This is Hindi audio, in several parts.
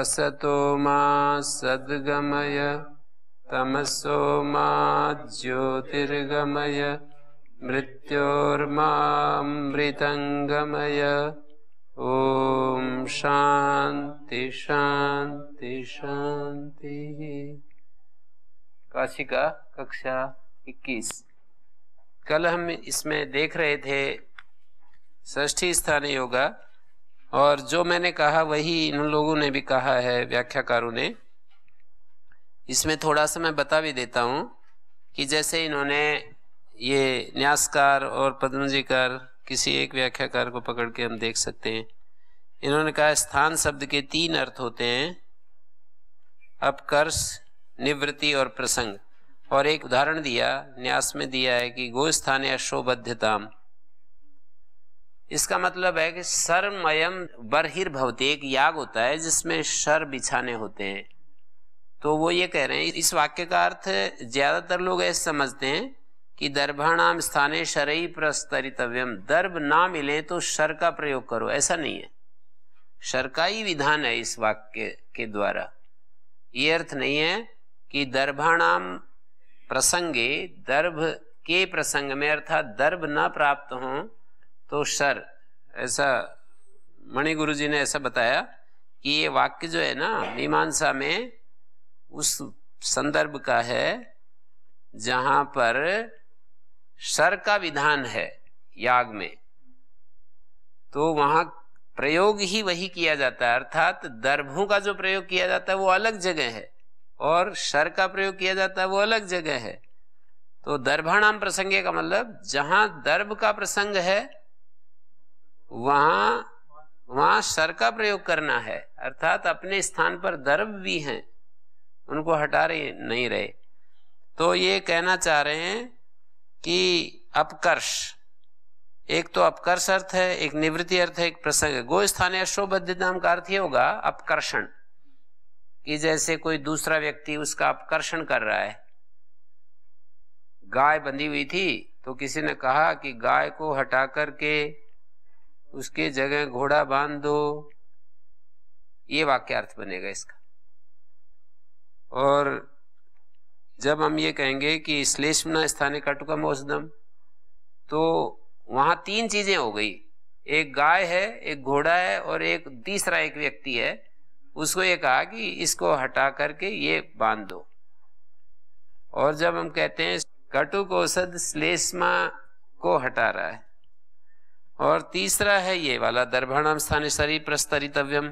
असतो मा सद्गमय तमसो मा ज्योतिर्गमय मृत्योर्मामृतंगमय। ओम शांति शांति शांति। काशिका कक्षा 21। कल हम इसमें देख रहे थे षष्ठी स्थान योगा, और जो मैंने कहा वही इन लोगों ने भी कहा है, व्याख्याकारों ने। इसमें थोड़ा सा मैं बता भी देता हूँ कि जैसे इन्होंने ये न्यासकार और पद्मजीकार, किसी एक व्याख्याकार को पकड़ के हम देख सकते हैं। इन्होंने कहा स्थान शब्द के 3 अर्थ होते हैं, अपकर्ष, निवृत्ति और प्रसंग। और एक उदाहरण दिया, न्यास में दिया है कि गोस्थाने अशोबध्यताम। इसका मतलब है कि शरमयम बर्हिर्भवति, एक याग होता है जिसमें शर बिछाने होते हैं। तो वो ये कह रहे हैं, इस वाक्य का अर्थ ज्यादातर लोग ऐसे समझते हैं कि दर्भाणाम स्थाने शरई प्रस्तरितव्यम, दर्भ ना मिले तो शर का प्रयोग करो। ऐसा नहीं है, शर का ही विधान है इस वाक्य के द्वारा। ये अर्थ नहीं है कि दर्भाणाम प्रसंगे, दर्भ के प्रसंग में अर्थात दर्भ न प्राप्त हो तो शर। ऐसा मणि गुरु जी ने ऐसा बताया कि ये वाक्य जो है ना मीमांसा में उस संदर्भ का है जहां पर शर का विधान है याग में, तो वहां प्रयोग ही वही किया जाता है। अर्थात दर्भों का जो प्रयोग किया जाता है वो अलग जगह है और शर का प्रयोग किया जाता है वो अलग जगह है। तो दर्भाणाम प्रसंगे का मतलब जहां दर्भ का प्रसंग है वहां शर का प्रयोग करना है। अर्थात अपने स्थान पर दर्भ भी हैं, उनको हटा नहीं रहे। तो ये कहना चाह रहे हैं कि अपकर्ष, एक तो अपकर्ष अर्थ है, एक निवृत्ति अर्थ है, एक प्रसंग है। गो स्थाने अशोबध्यताम का अर्थ ये होगा अपकर्षण, कि जैसे कोई दूसरा व्यक्ति उसका अपकर्षण कर रहा है। गाय बंधी हुई थी तो किसी ने कहा कि गाय को हटा करके उसके जगह घोड़ा बांध दो, ये वाक्यार्थ बनेगा इसका। और जब हम ये कहेंगे कि श्लेष्मना स्थाने कटुकम औषधम, तो वहां 3 चीजें हो गई, एक गाय है, एक घोड़ा है और एक तीसरा एक व्यक्ति है। उसको ये कहा कि इसको हटा करके ये बांध दो। और जब हम कहते हैं कटुक औषध श्लेष्मा को हटा रहा है, और तीसरा है ये वाला दर्भाणाम स्थाने शरीर प्रस्तरितव्यम,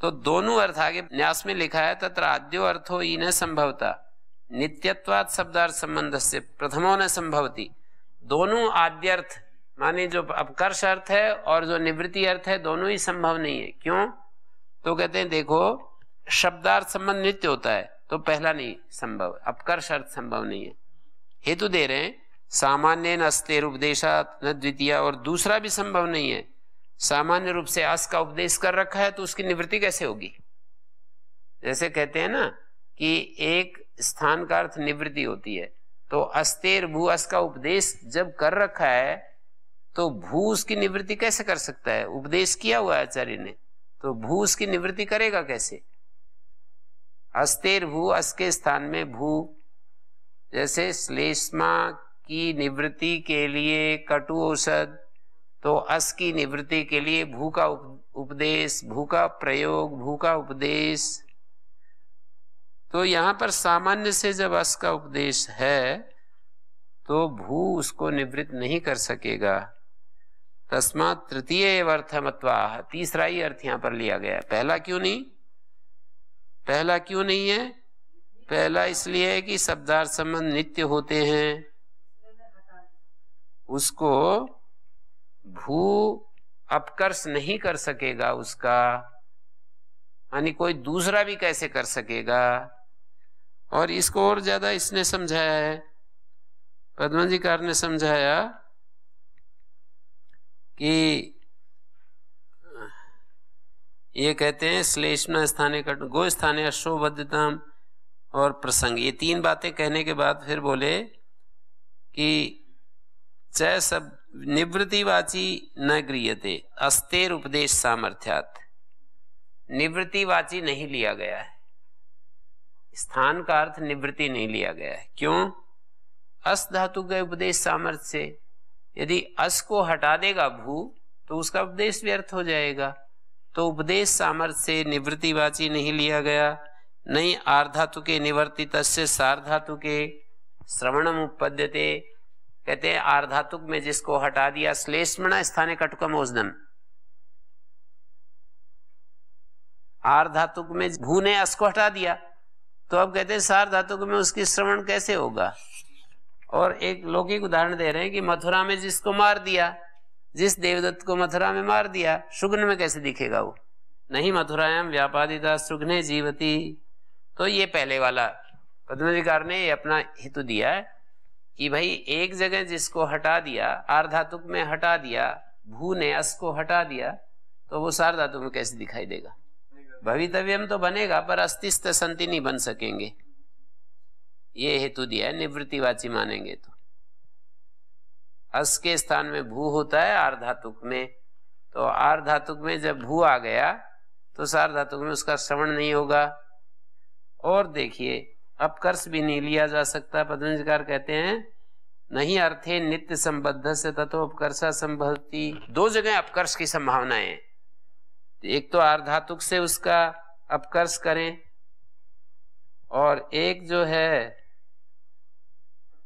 तो दोनों अर्थ आगे न्यास में लिखा है तत्र आद्यो अर्थो इन संभवता नित्यत्वात् शब्दार्थ संबंध से प्रथमो न संभवती। दोनों आद्यर्थ माने जो अपकर्ष अर्थ है और जो निवृत्ति अर्थ है दोनों ही संभव नहीं है। क्यों? तो कहते हैं देखो शब्दार्थ संबंध नित्य होता है तो पहला नहीं संभव, अपकर्ष अर्थ संभव नहीं है। हेतु दे रहे हैं सामान्य अस्तेर उपदेशात् न द्वितीय, और दूसरा भी संभव नहीं है। सामान्य रूप से अस का उपदेश कर रखा है तो उसकी निवृत्ति कैसे होगी? जैसे कहते हैं ना कि एक स्थान का अर्थ निवृत्ति होती है, तो अस्तेर भू अस का उपदेश जब कर रखा है तो भू उसकी निवृत्ति कैसे कर सकता है? उपदेश किया हुआ है आचार्य ने, तो भू उसकी निवृत्ति करेगा कैसे? अस्तेर भू, अस के स्थान में भू। जैसे श्लेष्मा की निवृत्ति के लिए कटु औषध, तो अस की निवृत्ति के लिए भू का उपदेश, भू का प्रयोग, भू का उपदेश। तो यहां पर सामान्य से जब अस का उपदेश है तो भू उसको निवृत्त नहीं कर सकेगा। तस्मात् तृतीय अर्थमत्वाह, तीसरा ही अर्थ यहां पर लिया गया। पहला क्यों नहीं? पहला क्यों नहीं है? पहला इसलिए है कि शब्दार्थ संबंध नित्य होते हैं, उसको भू अपकर्ष नहीं कर सकेगा उसका, यानी कोई दूसरा भी कैसे कर सकेगा। और इसको और ज्यादा इसने समझाया है, पद्मजीकार ने समझाया कि ये कहते हैं श्लेष्मना स्थाने कटु गो स्थाने अशोबद्धताम और प्रसंग, ये 3 बातें कहने के बाद फिर बोले कि च सब निवृत्तिवाची न गृह्यते अस्तेर उपदेश सामर्थ्यात्। निवृत्तिवाची नहीं लिया गया है, स्थान का अर्थ निवृत्ति नहीं लिया गया है। क्यों? अस धातु के उपदेश सामर्थ्य से, यदि अस को हटा देगा भू तो उसका उपदेश व्यर्थ हो जाएगा। तो उपदेश सामर्थ्य से निवृत्तिवाची नहीं लिया गया। नहीं आर्धातु के निवर्तित से सार्धातु के श्रवणम उपपद्यते, कहते हैं आर्धातुक में जिसको हटा दिया, श्लेष्मणा स्थाने कटुकम ओजनम, आर्धातुक में भू ने अस को हटा दिया, तो अब कहते हैं सार्धातुक में उसकी श्रवण कैसे होगा। और एक लौकिक उदाहरण दे रहे हैं कि मथुरा में जिसको मार दिया, जिस देवदत्त को मथुरा में मार दिया, शुग्न में कैसे दिखेगा वो? नहीं मथुरायाम व्यापादिता शुग्ने जीवती। तो ये पहले वाला पद्मधिकार ने ये अपना हेतु दिया है कि भाई एक जगह जिसको हटा दिया, आर्धातुक में हटा दिया, भू ने अस को हटा दिया, तो वो सार्धातुक में कैसे दिखाई देगा? भवितव्यम तो बनेगा पर अस्तिस्त संति नहीं बन सकेंगे। ये हेतु दिया है, निवृत्तिवाची मानेंगे तो। अस के स्थान में भू होता है आर्धातुक में, तो आर्धातुक में जब भू आ गया तो सार्धातुक में उसका श्रवण नहीं होगा। और देखिए अपकर्ष भी नहीं लिया जा सकता। पद्मधिकार कहते हैं नहीं अर्थे नित्य संबद्ध से ततो अपकर्षा संभवती। दो जगह अपकर्ष की संभावना है, एक तो आर्धातुक से उसका अपकर्ष करें, और एक जो है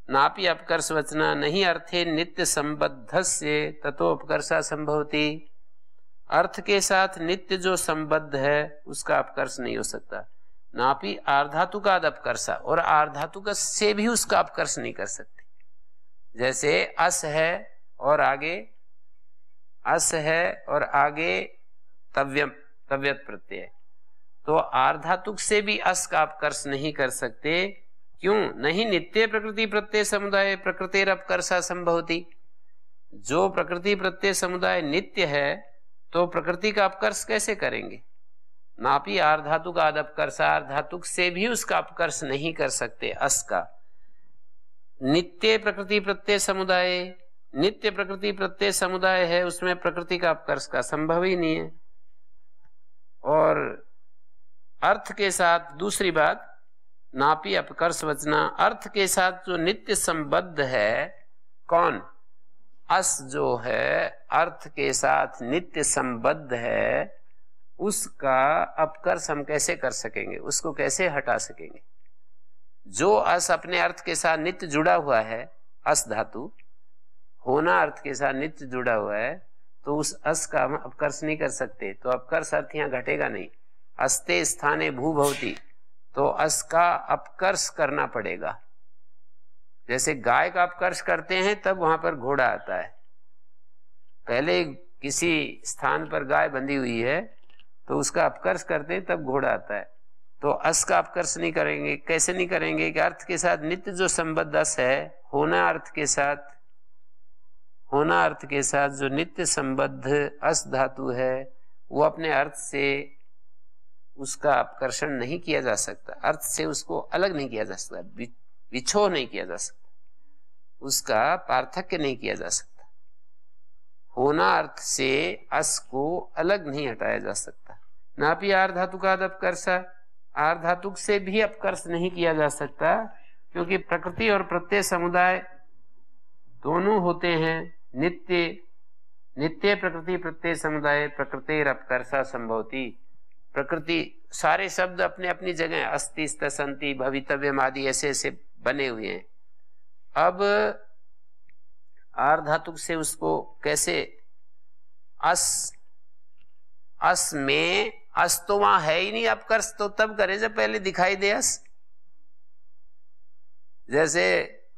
नापि अपकर्ष वचना नहीं अर्थे नित्य संबद्ध से ततो अपकर्षा संभवती। अर्थ के साथ नित्य जो संबद्ध है उसका अपकर्ष नहीं हो सकता। नापि आर्धातुकाद अपकर्षा, और आर्धातुक से भी उसका अपकर्ष नहीं कर सकते। जैसे अस है और आगे अस है और आगे तव्यत प्रत्यय, तो आर्धातुक से भी अस का अपकर्ष नहीं कर सकते। क्यों? नहीं नित्य प्रकृति प्रत्यय समुदाय प्रकृतिर अपकर्षा संभवती। जो प्रकृति प्रत्यय समुदाय नित्य है तो प्रकृति का अपकर्ष कैसे करेंगे? नापि आर्धातुक आद अपकर्षा, आर्धातुक से भी उसका अपकर्ष नहीं कर सकते अस का। नित्य प्रकृति प्रत्यय समुदाय, नित्य प्रकृति प्रत्यय समुदाय है, उसमें प्रकृति का अपकर्ष का संभव ही नहीं है। और अर्थ के साथ दूसरी बात, नापि अपकर्ष वचना, अर्थ के साथ जो नित्य संबद्ध है कौन? अस जो है अर्थ के साथ नित्य संबद्ध है, उसका अपकर्ष हम कैसे कर सकेंगे? उसको कैसे हटा सकेंगे? जो अस अपने अर्थ के साथ नित्य जुड़ा हुआ है, अस धातु होना अर्थ के साथ नित्य जुड़ा हुआ है, तो उस अस का हम अपकर्ष नहीं कर सकते। तो अपकर्ष अर्थ यहाँ घटेगा नहीं। अस्ते स्थाने भू भवती, तो अस का अपकर्ष करना पड़ेगा। जैसे गाय का अपकर्ष करते हैं तब वहां पर घोड़ा आता है। पहले किसी स्थान पर गाय बंधी हुई है तो उसका अपकर्ष करते हैं तब घोड़ा आता है। तो अस का अपकर्ष नहीं करेंगे। कैसे नहीं करेंगे? कि अर्थ के साथ नित्य जो संबद्ध अस है, होना अर्थ के साथ जो नित्य संबद्ध अस धातु है, वो अपने अर्थ से उसका अपकर्षण नहीं किया जा सकता, अर्थ से उसको अलग नहीं किया जा सकता, विछोह नहीं किया जा सकता, उसका पार्थक्य नहीं किया जा सकता। होना अर्थ से अस को अलग नहीं हटाया जा सकता। नापि आर्धातुकाद अपकर्षा, आर्धातुक से भी अपकर्ष नहीं किया जा सकता, क्योंकि प्रकृति और प्रत्यय समुदाय दोनों होते हैं नित्य। नित्य प्रकृति प्रत्यय समुदाय प्रकृतिर अपकर्षा संभवती। प्रकृति सारे शब्द अपने अपनी जगह अस्ति स्तसंति भवितव्यम आदि ऐसे ऐसे बने हुए हैं। अब आर्धातुक से उसको कैसे, अस में अस तो वहां है ही नहीं, अपकर्ष तो तब करे जब पहले दिखाई दे अस। जैसे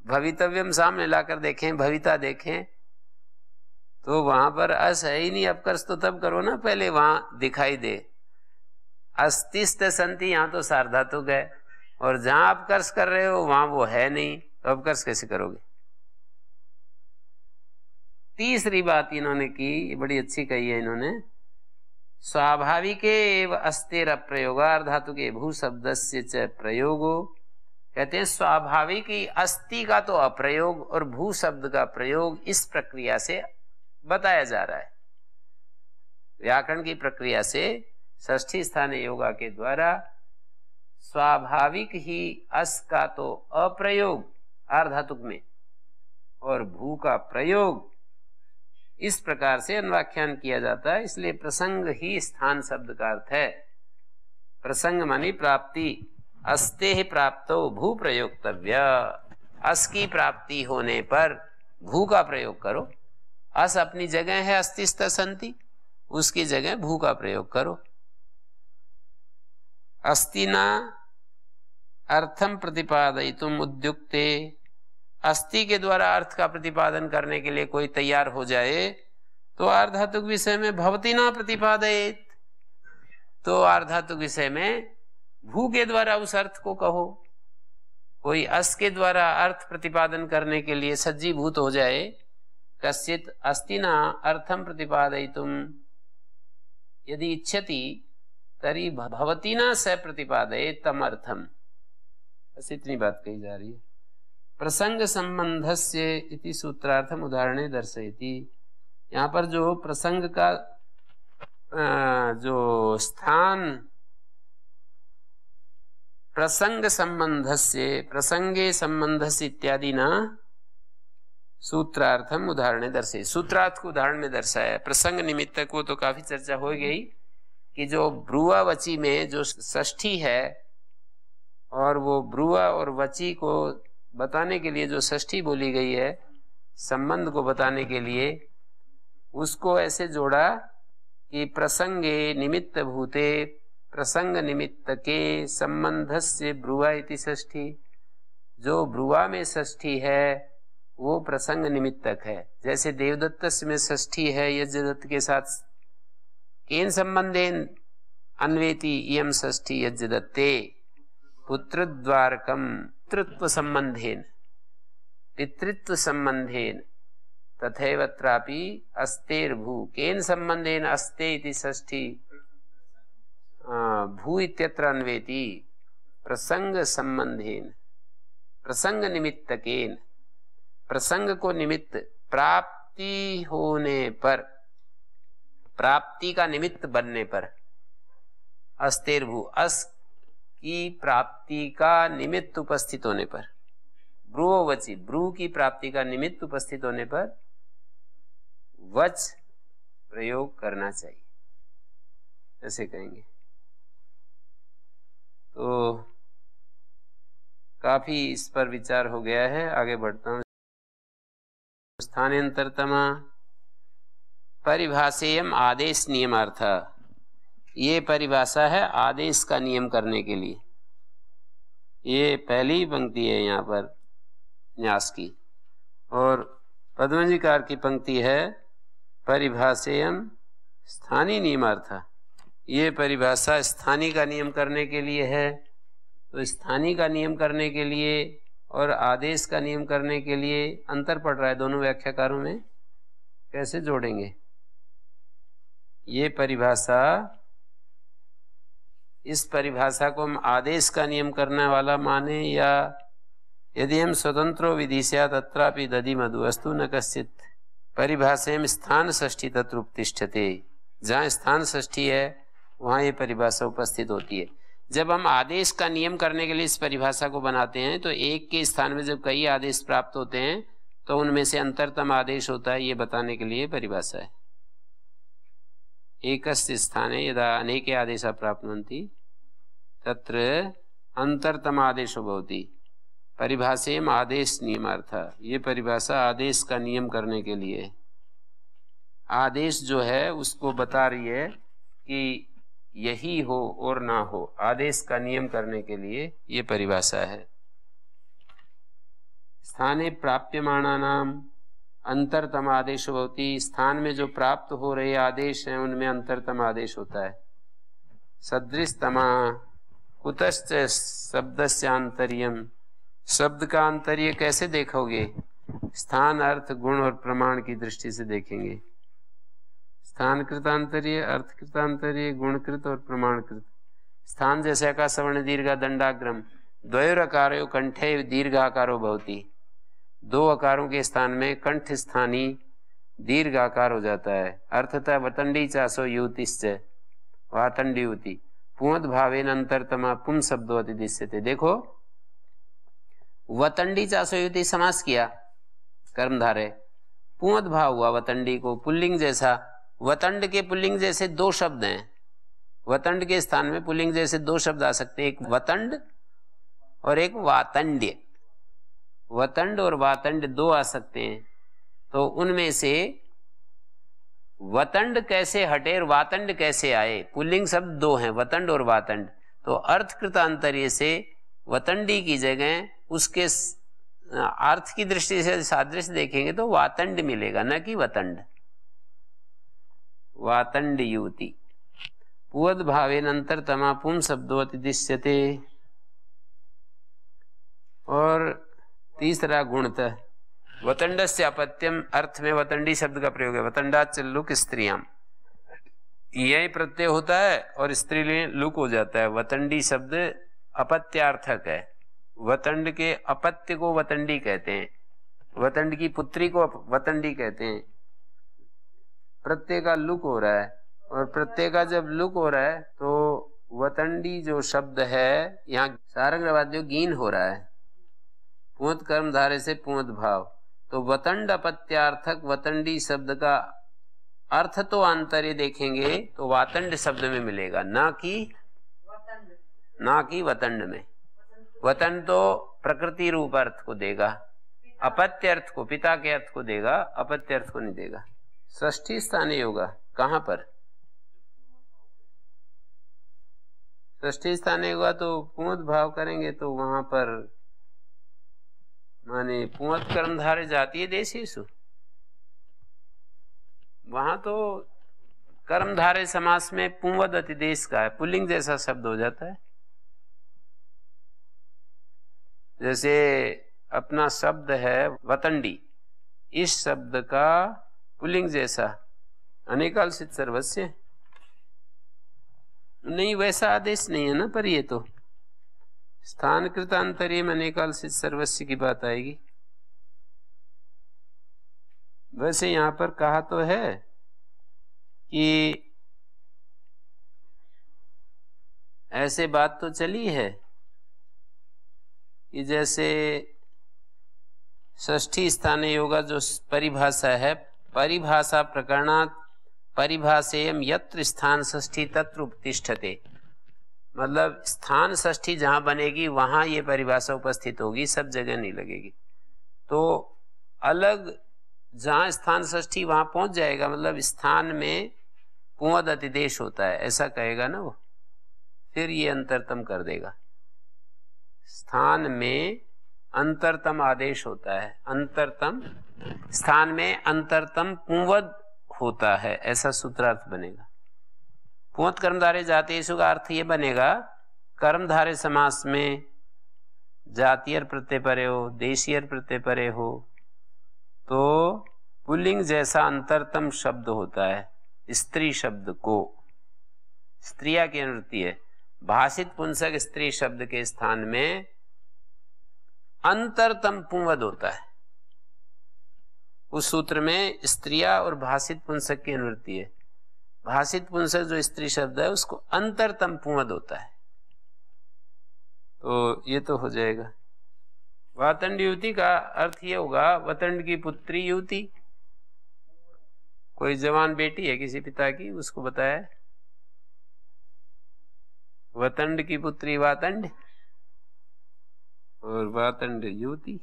भवितव्यम सामने लाकर देखें, भविता देखें, तो वहां पर अस है ही नहीं, अपकर्ष तो तब करो ना पहले वहां दिखाई दे। अस्तिस्त संति, यहां तो सार्धातुक है, और जहां अपकर्ष कर रहे हो वहां वो है नहीं, तो अपकर्ष कैसे करोगे? तीसरी बात इन्होंने की, बड़ी अच्छी कही है इन्होंने, स्वाभाविक एव अस्तेर अप्रयोगार्धातु के भू शब्द से च प्रयोगो। कहते हैं स्वाभाविक ही अस्ति का तो अप्रयोग और भू शब्द का प्रयोग इस प्रक्रिया से बताया जा रहा है, व्याकरण की प्रक्रिया से षष्ठी स्थाने योगा के द्वारा स्वाभाविक ही अस का तो अप्रयोग आर्धातुक में और भू का प्रयोग इस प्रकार से अनुव्याख्यान किया जाता है। इसलिए प्रसंग ही स्थान शब्द का अर्थ है। प्रसंग मानी प्राप्ति। अस्ते ही प्राप्तो भू प्रयोक्तव्य। अस की प्राप्ति होने पर भू का प्रयोग करो। अस अपनी जगह है अस्तिस्त संति, उसकी जगह भू का प्रयोग करो। अस्तिना अर्थम प्रतिपादयितुम उद्युक्ते। अस्ति के द्वारा अर्थ का प्रतिपादन करने के लिए कोई तैयार हो जाए तो आर्धातुक विषय में भवती ना प्रतिपादयेत, तो आर्धातुक विषय में भू के द्वारा उस अर्थ को कहो। कोई अस के द्वारा अर्थ प्रतिपादन करने के लिए सज्जीभूत हो जाए, कश्चित अस्तिना अर्थम प्रतिपादयितुम यदि इच्छति तरी भवतीना स प्रतिपादयेत तम अर्थम। बस इतनी बात कही जा रही है। प्रसंग संबंधस्य इति सूत्रार्थम उदाहरणे दर्शयति। यहाँ पर जो प्रसंग का जो स्थान प्रसंग संबंधस्य प्रसंगे संबंधस्य इत्यादि न सूत्रार्थम उदाहरणे दर्शय। सूत्रार्थ को उदाहरण में दर्शाया। प्रसंग निमित्त को तो काफी चर्चा हो गई कि जो ब्रुवा वची में जो षष्ठी है और वो ब्रुवा और वची को बताने के लिए जो षष्ठी बोली गई है, संबंध को बताने के लिए, उसको ऐसे जोड़ा कि प्रसंगे निमित्त भूते प्रसंग निमित्त के संबंधस्य ब्रुवा इति षष्ठी। जो ब्रुवा में षष्ठी है वो प्रसंग निमित्तक है। जैसे देवदत्त में षष्ठी है यज्ञदत्त के साथ, केन संबंधेन अन्वेति इयं षष्ठी यज्ञदत्ते पुत्रद्वारकम पितृत्व संबंधेन पितृत्व संबंधेन तथैवत्रापि अस्तेर्भू केन संबंधेन अस्ते इति षष्ठी भू इत्यत्र अन्वेति प्रसंग संबंधेन प्रसंग निमित्तकेन। प्रसंग को निमित्त प्राप्ति होने पर, प्राप्ति का निमित्त बनने पर, अस्तेर्भू अस की प्राप्ति का निमित्त उपस्थित होने पर, ब्रुवचि ब्रू की प्राप्ति का निमित्त उपस्थित होने पर वच प्रयोग करना चाहिए, ऐसे कहेंगे। तो काफी इस पर विचार हो गया है। आगे बढ़ता हूं। स्थानांतरतमा परिभाषेयम आदेश नियमार्थ। ये परिभाषा है आदेश का नियम करने के लिए। ये पहली पंक्ति है यहाँ पर न्यास की, और पद्मजीकार की पंक्ति है परिभाषेयम स्थानीय नियमार्थ। ये परिभाषा स्थानीय का नियम करने के लिए है। तो स्थानीय का नियम करने के लिए और आदेश का नियम करने के लिए अंतर पड़ रहा है दोनों व्याख्याकारों में। कैसे जोड़ेंगे ये परिभाषा? इस परिभाषा को हम आदेश का नियम करने वाला माने, या यदि हम स्वतंत्रो विधिस्यात् तत्रापि दधि मधु अस्तु न कश्चित् परिभाषायां स्थान षष्ठी तत्र उपतिष्ठते। जहाँ स्थान षष्ठी है वहाँ ये परिभाषा उपस्थित होती है। जब हम आदेश का नियम करने के लिए इस परिभाषा को बनाते हैं तो एक के स्थान में जब कई आदेश प्राप्त होते हैं तो उनमें से अंतरतम आदेश होता है, ये बताने के लिए परिभाषा है। एकस्य स्थाने यदा अनेके आदेशाः प्राप्नुवन्ति तत्र अंतरतम आदेशो भवति। परिभाषेयम् आदेश नियमार्थः। ये परिभाषा आदेश का नियम करने के लिए, आदेश जो है उसको बता रही है कि यही हो और ना हो, आदेश का नियम करने के लिए ये परिभाषा है। स्थाने प्राप्यमाणानाम अंतरतम आदेश होती। स्थान में जो प्राप्त हो रहे आदेश हैं उनमें अंतरतम आदेश होता है। सदृशतमा कुतश्च शब्दस्य आंतर्यम। शब्द का आंतर्य कैसे देखोगे? स्थान, अर्थ, गुण और प्रमाण की दृष्टि से देखेंगे। स्थान कृतांतर्य, अर्थ कृतांतर्य, गुणकृत और प्रमाणकृत। स्थान जैसे आकाशवर्ण दीर्घ दंडाग्रम द्वयोरकारो कंठे दीर्घाकारो भवति। दो अकारों के स्थान में कंठ स्थानी दीर्घ आकार हो जाता है। अर्थतः वतंडी चासो युतिश्च। वातंड्युति पुंवद भावेन अंतरतमा पुं शब्दो अतिदिश्यते। देखो वतंडी चासोयुति समास किया कर्मधारय, पुंवद भाव हुआ वतंडी को, पुल्लिंग जैसा। वतंड के पुल्लिंग जैसे दो शब्द हैं, वतंड के स्थान में पुल्लिंग जैसे दो शब्द आ सकते हैं, एक वतंड और एक वातंड्य। वतंड और वातंड दो आ सकते हैं, तो उनमें से वतंड कैसे हटे और वातंड कैसे आए? पुल्लिंग शब्द दो हैं, वतंड और वातंड, तो अर्थकृतांतर्य से वतंडी की जगह उसके अर्थ की दृष्टि से सादृश्य देखेंगे तो वातंड मिलेगा, न कि वतंड। वातंड युति पुवद भावेन अंतरतमा पुं शब्दो अतिदिश्यते। और तीसरा गुणतः वतंडस्य अपत्यम, अर्थ में वतंडी शब्द का प्रयोग है। वतंडाच लुक स्त्रियां, यही प्रत्यय होता है और स्त्रीलिंग लुक हो जाता है। वतंडी शब्द अपत्यार्थक है। वतंड के अपत्य को वतंडी कहते हैं, वतंड की पुत्री को वतंडी कहते हैं। प्रत्यय का लुक हो रहा है, और प्रत्यय का जब लुक हो रहा है तो वतंडी जो शब्द है यहाँ सारंगवाद्यो गीन हो रहा है, पुंवत कर्म धारे से पुंवत भाव। तो वतंड अपत्यार्थक वतंडी शब्द का अर्थ तो आंतर्य देखेंगे तो वातंड शब्द में मिलेगा, ना कि वतंड में। वतंड तो प्रकृति रूप अर्थ को देगा, अपत्य अर्थ को, पिता के अर्थ को देगा, अपत्य अर्थ को नहीं देगा। षष्ठी स्थानीय होगा कहां पर? षष्ठी स्थानीय होगा तो पुंवत भाव करेंगे तो वहां पर माने पुंवत कर्मधारे जातीय देशेषु, वहां तो कर्मधारे समास में पुंवद अतिदेश का है, पुल्लिंग जैसा शब्द हो जाता है। जैसे अपना शब्द है वतंडी, इस शब्द का पुल्लिंग जैसा अनेकालसित सर्वस्य नहीं, वैसा आदेश नहीं है ना, पर ये तो स्थान कृतांतरीय में अनेकालसित सर्वस्य की बात आएगी। वैसे यहां पर कहा तो है कि ऐसे बात तो चली है कि जैसे षष्ठी स्थाने योगा जो परिभाषा है, परिभाषा प्रकरणात् परिभाषेयम यत्र स्थान षष्ठी तत्र उपतिष्ठते, मतलब स्थान षष्ठी जहां बनेगी वहां ये परिभाषा उपस्थित होगी, सब जगह नहीं लगेगी। तो अलग जहां स्थान षष्ठी वहां पहुंच जाएगा, मतलब स्थान में पुंवद अतिदेश होता है ऐसा कहेगा ना वो, फिर ये अंतरतम कर देगा। स्थान में अंतरतम आदेश होता है, अंतरतम स्थान में अंतरतम पुंवद होता है, ऐसा सूत्रार्थ बनेगा। पुंवत कर्मधारे जातीयेषु का अर्थ ये बनेगा, कर्मधारे समास में जातीय प्रत्यय परे हो, देशीय प्रत्यय परे हो तो पुल्लिंग जैसा अंतरतम शब्द होता है। स्त्री शब्द को स्त्रिया की अनुवृत्ति है, भाषित पुंसक स्त्री शब्द के स्थान में अंतरतम पुंवद होता है। उस सूत्र में स्त्रिया और भाषित पुंसक की अनुवृत्ति है। भाषित पुंसक जो स्त्री शब्द है उसको अंतरतम पुंवद होता है, तो ये तो हो जाएगा। वातंड युवती का अर्थ ये होगा, वतंड की पुत्री युवती, कोई जवान बेटी है किसी पिता की, उसको बताया वतंड की पुत्री वातंड और वातंड युवती।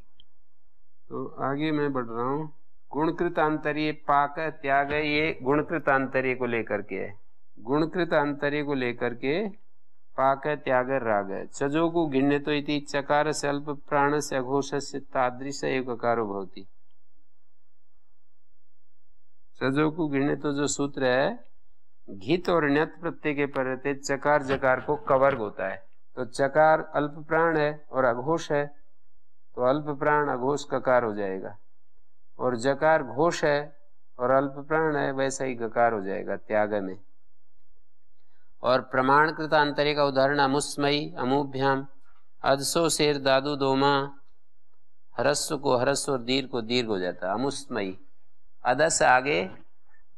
तो आगे मैं बढ़ रहा हूं। गुणकृत आंतर्य पाक त्याग, ये गुणकृत आंतर्य को लेकर के है, गुणकृत आंतर्य को लेकर के पाक त्याग राग है। चजो को गिण्य तो इति चकार से अल्प प्राण से अघोष से तादृश एककारो भवति। चजो को गिण्य तो जो सूत्र है, घित और ण्यत प्रत्यय के परते चकार जकार को कवर्ग होता है, तो चकार अल्प प्राण है और अघोष है, तो अल्प प्राण अघोष ककार हो जाएगा, और जकार घोष है और अल्प प्राण है, वैसा ही गकार हो जाएगा त्याग में। और प्रमाणकृत आंतरिक का उदाहरण अमुस्मयी, अमुभ्याम, अदसो शेर दादू दोमा, हरस्व को हरस्व और दीर्घ को दीर्घ हो जाता है अमुस्मयी। अदस आगे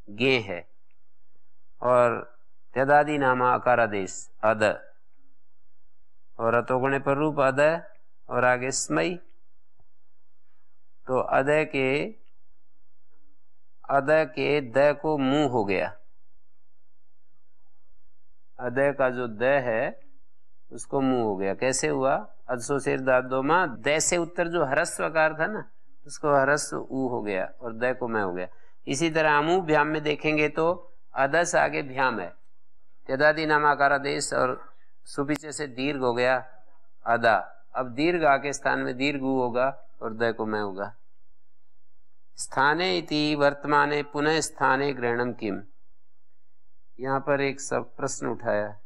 गे है और त्यदादि नामा अकारादेश अद, और अतोगुणे पर रूप अद, और आगे स्मई। तो अद के द को मुंह हो गया, अद का जो द है उसको मुंह हो गया। कैसे हुआ? अदसो शेर दादो मां, द से उत्तर जो ह्रस्व आकार था ना, उसको ह्रस्व ऊ हो गया और द को मैं हो गया। इसी तरह अमू भ्याम में देखेंगे तो अदस आगे भ्याम है, त्यदादि नामाकारादेश, और सुपीछे से दीर्घ हो गया अदा। अब दीर्घ आ के स्थान में दीर्घ ऊ होगा और द को मैं होगा। स्थाने इति वर्तमाने पुनः स्थाने ग्रहणम किम। यहाँ पर एक सब प्रश्न उठाया,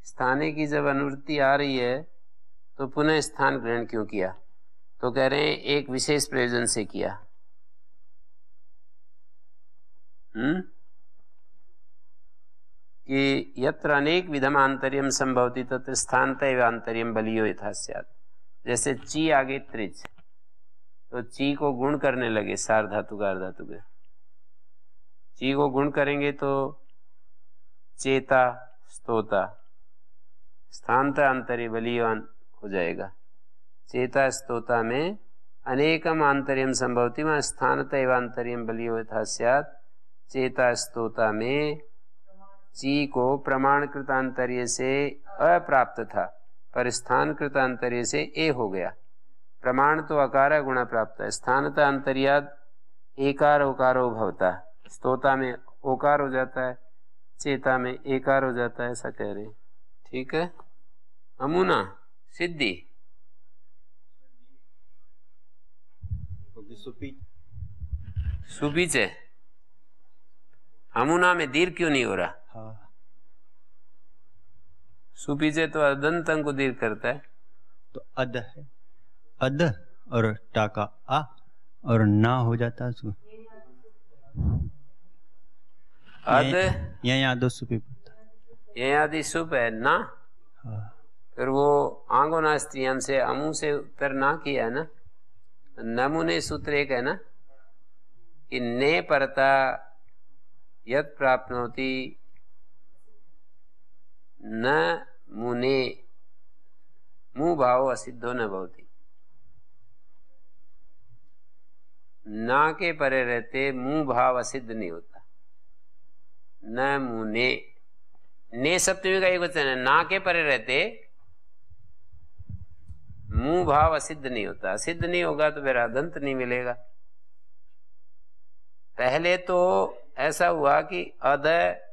स्थाने की जब अनुवृत्ति आ रही है तो पुनः स्थान ग्रहण क्यों किया? तो कह रहे हैं एक विशेष प्रयोजन से किया। कि यत्र अनेक विधम आंतर्यम संभवती तत्र स्थानत एव आंतर्यम बलियो यथा स्यात्। जैसे ची आगे त्रिच, तो ची को गुण करने लगे सार धातु गार धातु के, ची को गुण करेंगे तो चेता स्तोता, स्थानत आंतर्य बलियो हो जाएगा। चेता स्तोता में अनेकम आंतर्यम संभवती में स्थानत एव आंतर्यम बलियो यथा स्यात्। चेता स्तोता में ची को प्रमाणकृत आंतर्य से अप्राप्त था, पर स्थान कृत आंतर्य से ए हो गया। प्रमाण तो अकार गुणा प्राप्त है, स्थानत आंतर्याद एकार ओकारो भवता, स्तोता में ओकार हो जाता है, चेता में एकार हो जाता है, ऐसा कह रहे। ठीक है। अमुना सिद्धि सुपीचे, अमुना में दीर्घ क्यों नहीं हो रहा? हाँ। सुपीचे तो अदंत को दीर्घ करता है, तो अद है, अद और टाका आ और ना हो जाता है उसको। अद यहाँ दो सुपी पड़ता है, यहाँ आदि सुप है ना। हाँ। फिर वो आंगोना स्त्रियम से अमु से उत्तर ना किया है ना। नमूने सूत्र एक है ना कि ने परता यत् प्राप्नोति न मुने मुंह भाव असिद्धो न भवति। ना के परे रहते मुंह भाव असिद्ध नहीं होता। न मुने, ने सप्तमी का एक वचन है, ना के परे रहते मुंह भाव असिद्ध नहीं होता। असिद्ध नहीं होगा तो फिर अदंत नहीं मिलेगा। पहले तो ऐसा हुआ कि अद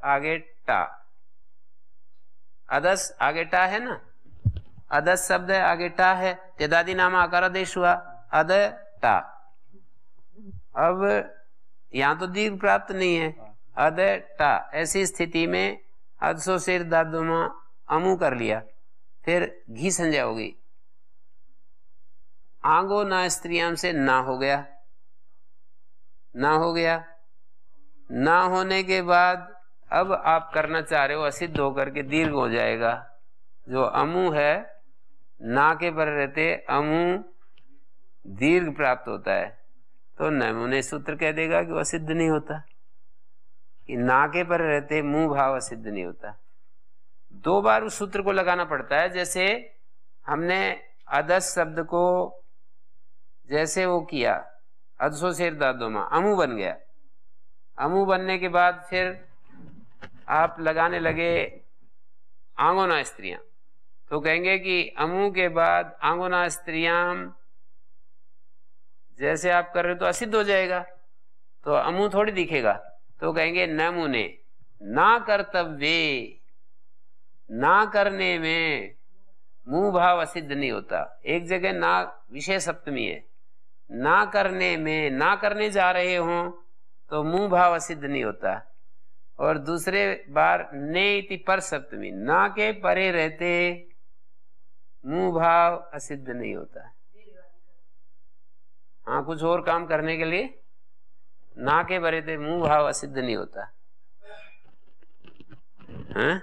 आगे टा, अदस आगे टा है ना, अदस शब्द है आगे टा है, त्यदादि नाम आकारादेश हुआ अद टा। अब यहां तो दीर्घ प्राप्त नहीं है, अद टा। ऐसी स्थिति में अदसो सिर दादुमा अमु कर लिया, फिर घी संज्ञा होगी। आंगो ना स्त्रियाम से ना हो गया, ना हो गया। ना होने के बाद अब आप करना चाह रहे हो असिद्ध होकर के दीर्घ हो जाएगा। जो अमु है ना के पर रहते अमु दीर्घ प्राप्त होता है, तो नमूने सूत्र कह देगा कि वो असिद्ध नहीं होता, कि ना के पर रहते मुंह भाव असिद्ध नहीं होता। दो बार उस सूत्र को लगाना पड़ता है। जैसे हमने अदस शब्द को जैसे वो किया, अदसो शेर दादोमा अमु बन गया। अमु बनने के बाद फिर आप लगाने लगे आंगोना स्त्रियां, तो कहेंगे कि अमु के बाद आंगोना स्त्रियां जैसे आप कर रहे हो तो असिद्ध हो जाएगा, तो अमु थोड़ी दिखेगा। तो कहेंगे न मुने, ना कर्तव्य, ना करने में मुंह भाव असिद्ध नहीं होता। एक जगह ना विषय सप्तमी है, ना करने में, ना करने जा रहे हो तो मुंह भाव असिद्ध नहीं होता। और दूसरे बार ने इति पर सप्तमी, ना के परे रहते मुंह भाव असिद्ध नहीं होता। हाँ, कुछ और काम करने के लिए ना के परे थे मुंह भाव असिद्ध नहीं होता है?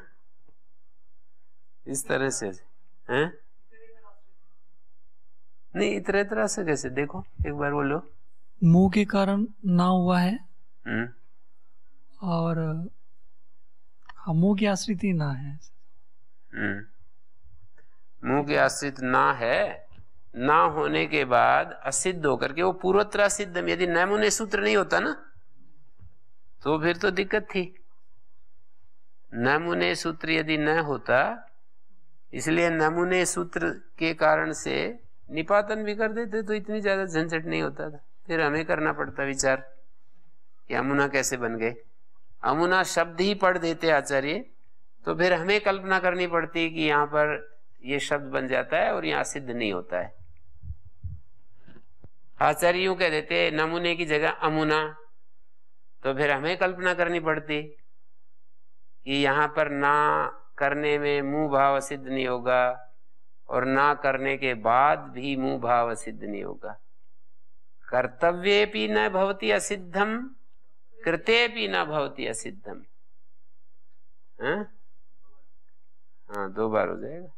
इस तरह से हैं? नहीं, इतने तरह से कैसे? देखो एक बार बोलो। मुंह के कारण ना हुआ है और हाँ, मुंह की आश्रिति ना है। मुंह के आश्रित ना है, ना होने के बाद असिद्ध होकर के वो पूर्वत्र सिद्धम, यदि नमुने सूत्र नहीं होता ना तो फिर तो दिक्कत थी। नमुने सूत्र यदि न होता, इसलिए नमुने सूत्र के कारण से निपातन भी कर देते तो इतनी ज्यादा झंझट नहीं होता था। फिर हमें करना पड़ता विचार कि अमुना कैसे बन गए। अमुना शब्द ही पढ़ देते आचार्य, तो फिर हमें कल्पना करनी पड़ती कि यहाँ पर ये शब्द बन जाता है और यहाँ सिद्ध नहीं होता है। आचार्य यूं कह देते नमूने की जगह अमुना, तो फिर हमें कल्पना करनी पड़ती कि यहाँ पर ना करने में मुंह भाव सिद्ध नहीं होगा और ना करने के बाद भी मुंह भाव सिद्ध नहीं होगा। कर्तव्येपि न भवति असिद्धम, कृतेपि न भवति असिद्धम। हाँ, 2 बार हो जाएगा।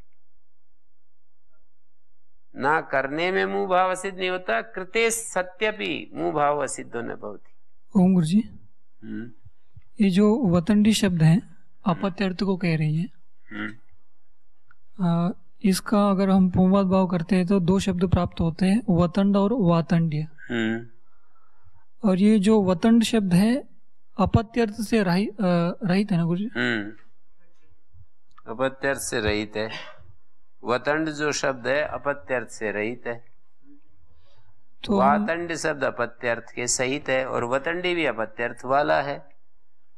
ना करने में मुंह भाव असिद्ध नहीं होता, कृते सत्यपि मुंह भाव असिद्धो न भवति। ओम गुरु जी, ये जो वतंडी शब्द है अपत्य अर्थ को कह रही है, इसका अगर हम पुंवाद भाव करते हैं तो 2 शब्द प्राप्त होते हैं, वतंड और वातंड्य। और ये जो वतंड शब्द है अपत्य अर्थ से रहित है ना गुरु जी? अपत्य अर्थ से रहित है। वतंड जो शब्द है अपत्य अर्थ से रहित है। तो वातंड शब्द अपत्य अर्थ के सहित है और वतंडी भी अपत्य अर्थ वाला है,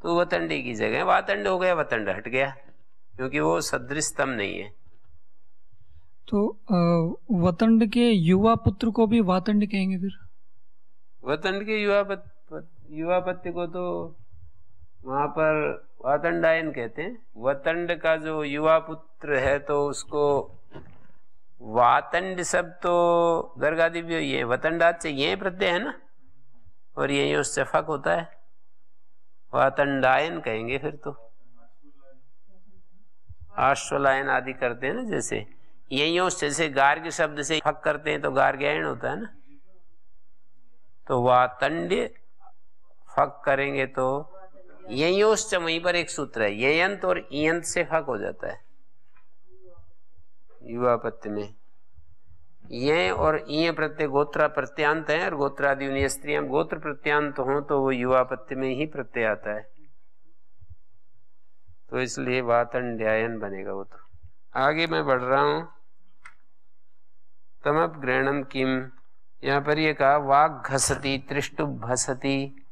तो वतंडी की जगह वातंड हो गया, वतंड हट गया, क्योंकि वो सदृशतम नहीं है। तो वतंड के युवा पुत्र को भी वातंड कहेंगे फिर? वतंड के युवा पत्य को तो वहां पर वातंडायन कहते हैं। वतंड का जो युवा पुत्र है तो उसको वातंड शब्द तो गर्गादि भी ये वतंडात से ये प्रत्यय है ना, और ये उससे फक होता है, वातंडायन कहेंगे फिर तो। आश्वलायन आदि करते हैं ना, जैसे यही जैसे गार्ग शब्द से फक करते हैं तो गार्ग्यायन होता है ना, तो वातंड्य फक करेंगे तो यही वहीं पर एक सूत्र है, ययंत और इयंत से फक हो जाता है युवापत्य में। ये और इय प्रत्यय गोत्रा प्रत्यांत है, और गोत्रादि स्त्रियां गोत्र प्रत्यांत हो तो वो युवापत्य में ही प्रत्यय आता है, तो इसलिए वातंड्यायन बनेगा वो। तो आगे मैं बढ़ रहा हूं। तमप ग्रहणम किम, यहाँ पर ये कहा वाग घसती त्रिष्टुप भसती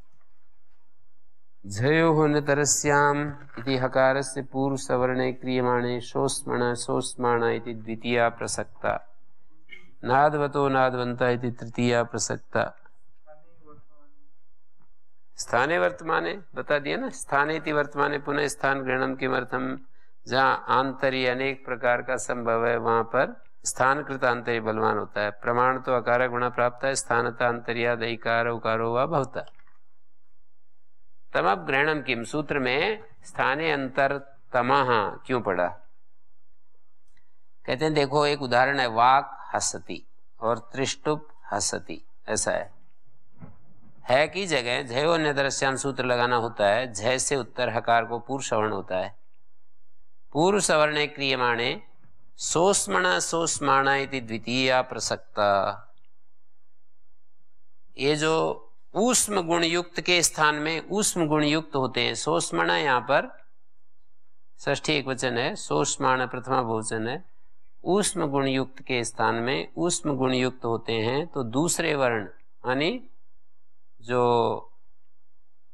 झयो होने तरस्याम इति हकारस्य पूर्व सवर्णे क्रियमाणे शोस्मण शोस्माणा इति द्वितीया प्रसक्ता, नादवतो नादवंता इति तृतीया प्रसक्ता। स्थाने वर्तमाने बता दिया ना, स्थाने इति वर्तमाने पुनः स्थान ग्रहणम किमर्थम, जहाँ आंतर्य अनेक प्रकार का संभव है वहां पर स्थान कृतांतर्य बलवान होता है। प्रमाण तो अकार गुणा प्राप्त है, स्थानता अंतर्या दैकार उकारो वा भवता। तमप ग्रहणम किम सूत्र में स्थाने अंतर तमः क्यों पड़ा? कहते हैं देखो एक उदाहरण है, वाक हसती और त्रिष्टुप हसती, ऐसा है की जगह झयो निदर्शन सूत्र लगाना होता है। झय से उत्तर हकार को पूर्व सवर्ण होता है, पूर्व सवर्णे क्रियमाणे सोस्मण सोस्माणा इति द्वितीया प्रसक्ता। ये जो ऊष्म गुण युक्त के स्थान में ऊष्म गुण युक्त होते हैं, सोस्मणा यहाँ पर षष्ठी एक वचन है, सोस्माण प्रथमा बहुवचन है। ऊष्म गुण युक्त के स्थान में ऊष्म गुण युक्त होते हैं तो दूसरे वर्ण यानी जो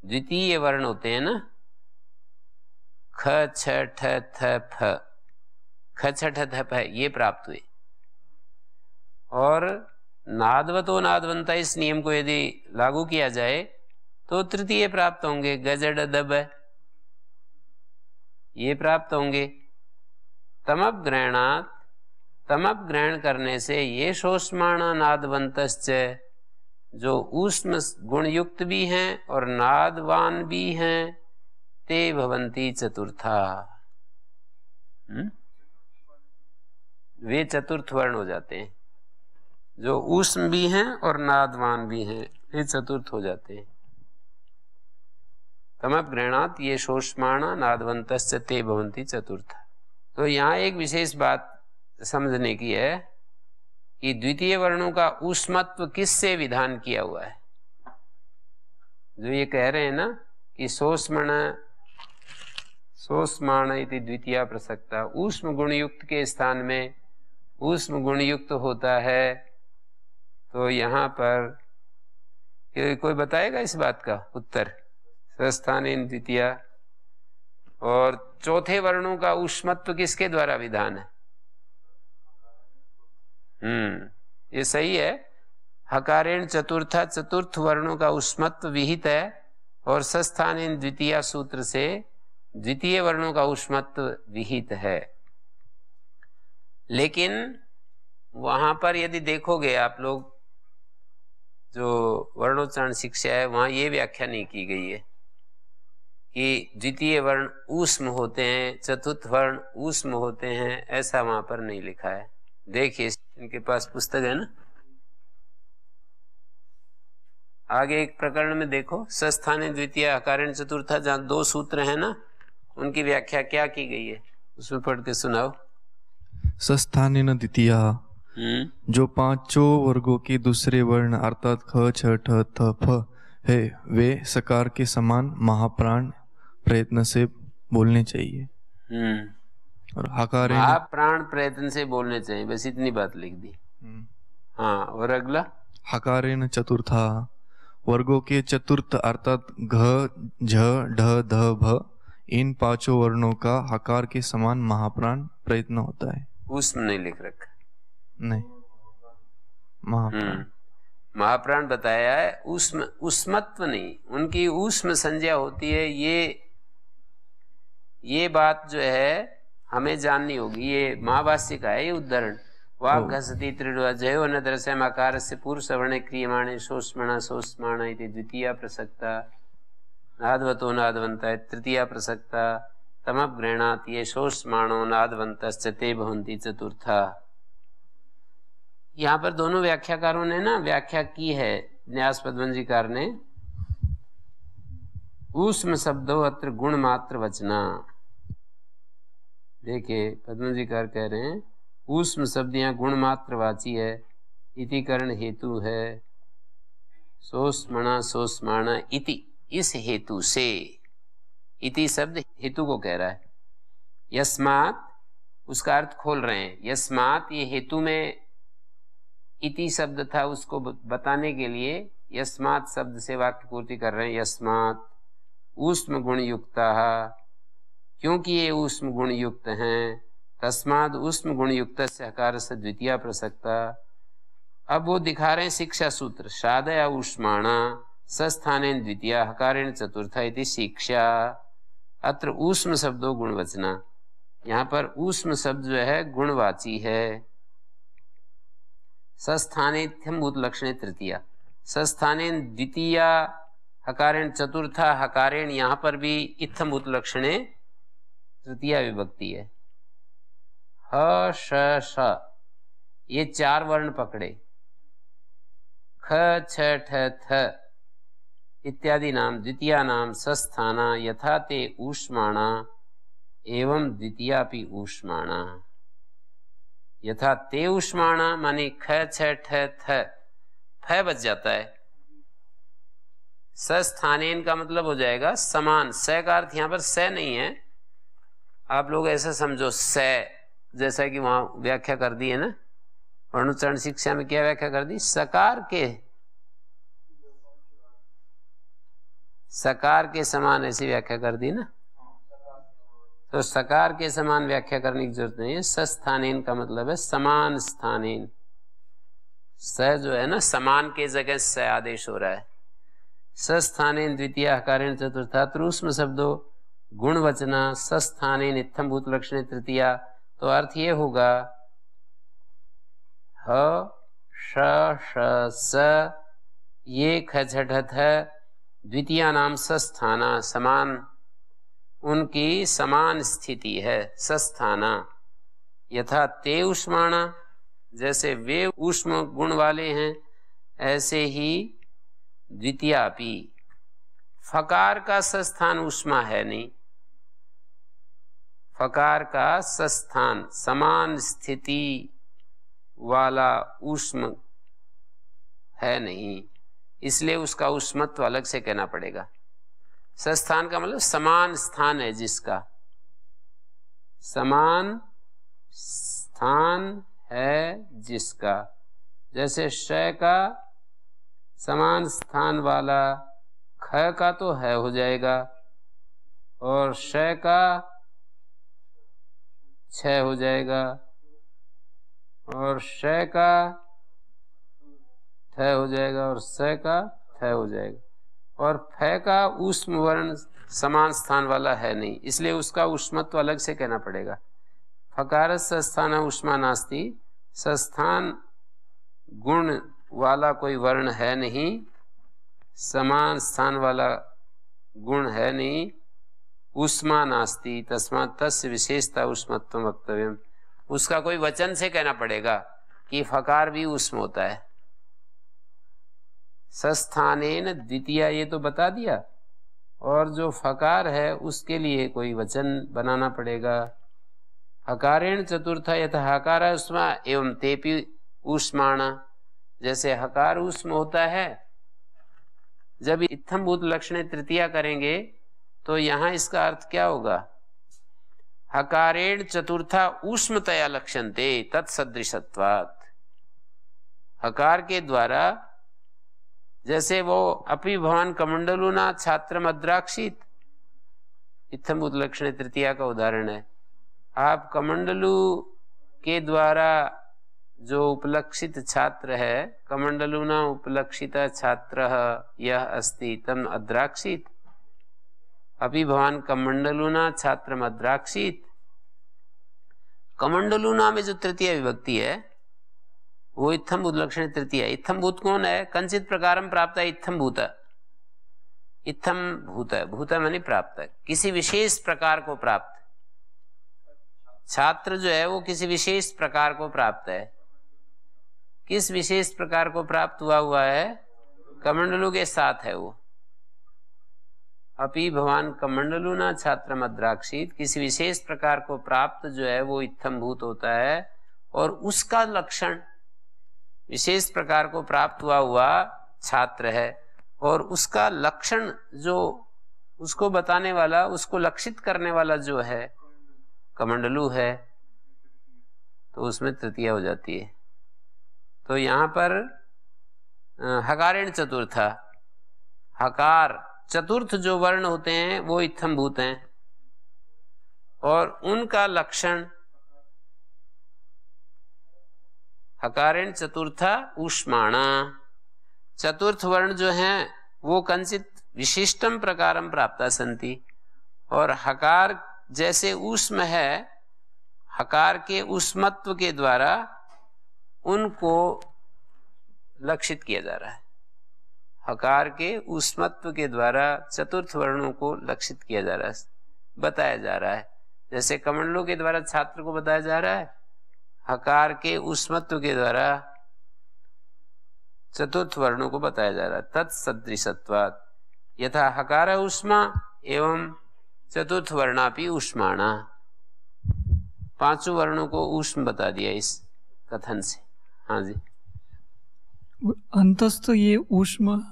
द्वितीय वर्ण होते हैं ना, ख छ ठ थ फ, ख छ ठ थ फ ये प्राप्त हुए। और नादवतो नादवंता इस नियम को यदि लागू किया जाए तो तृतीय प्राप्त होंगे, गजड दब ये प्राप्त होंगे। तमप ग्रहणात, तमप ग्रहण करने से ये शोष्माणा नादवंतश्च जो ऊष्म गुण युक्त भी हैं और नादवान भी हैं, ते भवंती चतुर्था, वे चतुर्थ वर्ण हो जाते हैं। जो ऊष्म भी हैं और नादवान भी हैं, ये चतुर्थ हो जाते हैं। तमपगृह्णात् ये शोष्माणा नादवन्तश्च ते भवन्ति चतुर्थ। तो यहाँ एक विशेष बात समझने की है कि द्वितीय वर्णों का ऊष्मत्व किससे विधान किया हुआ है। जो ये कह रहे हैं ना कि शोष्माण इति द्वितीया प्रसक्ता, ऊष्म गुणयुक्त के स्थान में ऊष्म गुणयुक्त होता है, तो यहाँ पर कोई बताएगा इस बात का उत्तर? स्थानेन द्वितीया। और चौथे वर्णों का ऊष्मत्व किसके द्वारा विधान है? ये सही है। हकारेण चतुर्था, चतुर्थ वर्णों का ऊष्मत्व विहित है, और सस्थानेन द्वितीया सूत्र से द्वितीय वर्णों का ऊष्मत्व विहित है। लेकिन वहां पर यदि देखोगे आप लोग, जो वर्णोच्चारण शिक्षा है वहां ये व्याख्या नहीं की गई है कि द्वितीय वर्ण ऊष्म होते हैं, चतुर्थ वर्ण ऊष्म होते हैं, ऐसा वहां पर नहीं लिखा है। देखिए इनके पास पुस्तक है ना, आगे एक प्रकरण में देखो, सस्थाने द्वितीय हकारेण चतुर्था, जहाँ 2 सूत्र हैं ना, उनकी व्याख्या क्या की गई है, उसमें पढ़ के सुनाओ। सस्थानेन द्वितीया, जो 5 वर्गों के दूसरे वर्ण अर्थात ख छ ठ थ फ है, वे सकार के समान महाप्राण प्रयत्न से बोलने चाहिए। और हकारेण महाप्राण प्रयत्न से बोलने चाहिए, बस इतनी बात लिख दी। हाँ, और अगला हकारेण चतुर्था, वर्गों के चतुर्थ अर्थात घ झ ढ ध भ, इन 5 वर्णों का हकार के समान महाप्राण प्रयत्न होता है। ऊष्म नहीं लिख रखा, नहीं, महाप्राण महाप्राण बताया है, ऊष्म ऊष्मत्व नहीं, उनकी ऊष्म संज्ञा होती है। ये बात जो है हमें जाननी होगी। ये महाभाष्य का है ये उदाहरण। वाक घसती त्रिडवा जयो न दर्शम आकार से पूर्व सवर्ण क्रियमाणे शोष्मणा शोष्माणा इति द्वितीया प्रसक्ता, नादवतो नादवंता तृतीया प्रसक्ता, तमपगृह्णात् ये शोष्माणो नादवन्तश्च ते भवन्ति चतुर्था। यहाँ पर दोनों व्याख्याकारों ने ना व्याख्या की है, न्यास पद्मंजीकार ने, ऊष्म शब्दो अत्र गुण मात्र वचना। देखिए पद्मंजीकार कह रहे हैं ऊष्म शब्द यहाँ गुण मात्र वाची है, इति करण हेतु है, शोष्मणा शोष्माणा इति, इस हेतु से, इति शब्द हेतु को कह रहा है। यस्मात्, उसका अर्थ खोल रहे हैं, यस्मात् ये हेतु में इति शब्द था, उसको बताने के लिए यस्मात् शब्द से वाक्य पूर्ति कर रहे हैं। यस्मात् ऊष्म गुण युक्ता, क्योंकि ये ऊष्म गुण युक्त हैं, तस्माद ऊष्म गुण युक्त से हकार से द्वितीया प्रसक्ता। अब वो दिखा रहे हैं शिक्षा सूत्र, सादया ऊष्माणा सस्थानेन द्वितीया हकारेण चतुर्था इति शिक्षा। अत्र ऊष्म शब्दों गुणवचना, यहाँ पर ऊष्म शब्द जो है गुणवाची है। सस्थानेत्यम भूत लक्षणे तृतीया, सस्थानेन द्वितीया हकारेण चतुर्था, हकारेण यहाँ पर भी इत्थम भूत लक्षणे तृतीया विभक्ति है। ह श श ये 4 वर्ण पकड़े, ख छ ठ थ इत्यादि नाम द्वितीया नाम सस्थाना यथा ते ऊष्माणा एवं द्वितीयापि ऊष्माणा। यथा ते ऊष्माणा माने ख छ ठ थ, फ बच जाता है। सस्थानेन का मतलब हो जाएगा समान, स का अर्थ यहाँ पर स नहीं है, आप लोग ऐसा समझो स, जैसा कि वहां व्याख्या कर दी है ना, वर्णोच्चारण शिक्षा में क्या व्याख्या कर दी, सकार के समान ऐसी व्याख्या कर दी ना। तो सकार के समान व्याख्या करने की जरूरत नहीं है। सस्थानेन का मतलब है समान स्थानेन, स जो है ना समान के जगह स आदेश हो रहा है। सस्थानेन द्वितीय हकारेण चतुर्था, ऊष्म शब्दो गुणवचना सस्थानेन इत्थम भूत लक्षणे तृतीया। तो अर्थ ये होगा ह श श स ये ख छ ठ थ द्वितीया नाम सस्थाना, समान, उनकी समान स्थिति है सस्थाना। यथा ते ऊष्माणा, जैसे वे ऊष्म गुण वाले हैं, ऐसे ही द्वितीयापि, फकार का सस्थान ऊष्मा है नहीं, फकार का सस्थान समान स्थिति वाला ऊष्म है नहीं, इसलिए उसका ऊष्मत्व अलग से कहना पड़ेगा। सस्थान का मतलब समान स्थान है जिसका, समान स्थान है जिसका। जैसे श का समान स्थान वाला ख का तो है हो जाएगा, और श का छ हो जाएगा, और श का थ हो जाएगा, और स का थ हो जाएगा। और फ का ऊष्म वर्ण समान स्थान वाला है नहीं, इसलिए उसका ऊष्मत्व अलग से कहना पड़ेगा। फकार सस्थान ऊष्मा नास्ति, सस्थान गुण वाला कोई वर्ण है नहीं, समान स्थान वाला गुण है नहीं, ऊष्मा नास्ति तस्मात् तस्य विशेषता ऊष्मत्वम वक्तव्यम। उसका कोई वचन से कहना पड़ेगा कि फकार भी ऊष्म होता है। सस्थानेन द्वितीया ये तो बता दिया, और जो फकार है उसके लिए कोई वचन बनाना पड़ेगा। हकारेण चतुर्था यथा हकार ऊष्मा एवं तेपि ऊष्माणा। जैसे हकार ऊष्म होता है, जब इत्थम्भूत लक्षणे तृतीया करेंगे तो यहां इसका अर्थ क्या होगा? हकारेण चतुर्था ऊष्मतया लक्ष्यन्ते तत्सदृशत्वात्। हकार के द्वारा, जैसे वो अपि भवान कमंडलुना छात्रम अद्राक्षित, इत्थम्भूत लक्षणे तृतीया का उदाहरण है। आप कमंडलु के द्वारा जो उपलक्षित छात्र है, कमंडलुना उपलक्षित छात्र यह अस्ति तम अद्राक्षित, अभी भवान कमंडलुना छात्रम अद्राक्षित। कमंडलुना में जो तृतीय विभक्ति है वो इत्थम्भूत लक्षण तृतीय। इत्थम्भूत कौन है? कंचित प्रकारम प्राप्त है इत्थम्भूत। इत्थम्भूत भूत माने प्राप्त, किसी विशेष प्रकार को प्राप्त। छात्र जो है वो किसी विशेष प्रकार को प्राप्त है। किस विशेष प्रकार को प्राप्त हुआ है? कमंडलु के साथ है वो। अपि भवान कमंडलुना छात्रम अद्राक्षित, किसी विशेष प्रकार को प्राप्त जो है वो इत्थम्भूत होता है, और उसका लक्षण विशेष प्रकार को प्राप्त हुआ छात्र है, और उसका लक्षण जो उसको बताने वाला, उसको लक्षित करने वाला जो है कमंडलु है, तो उसमें तृतीया हो जाती है। तो यहां पर हकारेण चतुर्था, हकार चतुर्थ जो वर्ण होते हैं वो इत्थम्भूत हैं, और उनका लक्षण हकारेण चतुर्था ऊष्माणा। चतुर्थ वर्ण जो हैं वो कंचित विशिष्टम प्रकारम प्राप्ता सन्ति, और हकार जैसे ऊष्म है, हकार के ऊष्मत्व के द्वारा उनको लक्षित किया जा रहा है। हकार के ऊष्मत्व के द्वारा चतुर्थ वर्णों को लक्षित किया जा रहा है, बताया जा रहा है। जैसे कमंडलों के द्वारा छात्र को बताया जा रहा है, हकार के ऊष्मत्व के द्वारा चतुर्थ वर्णों को बताया जा रहा है। तत्सदृशत्वात् यथा हकार ऊष्मा एवं चतुर्थ वर्णापि ऊष्माणा। पांचों वर्णों को ऊष्म बता दिया इस कथन से। हाँ जी। अंतस्थ ये ऊष्म,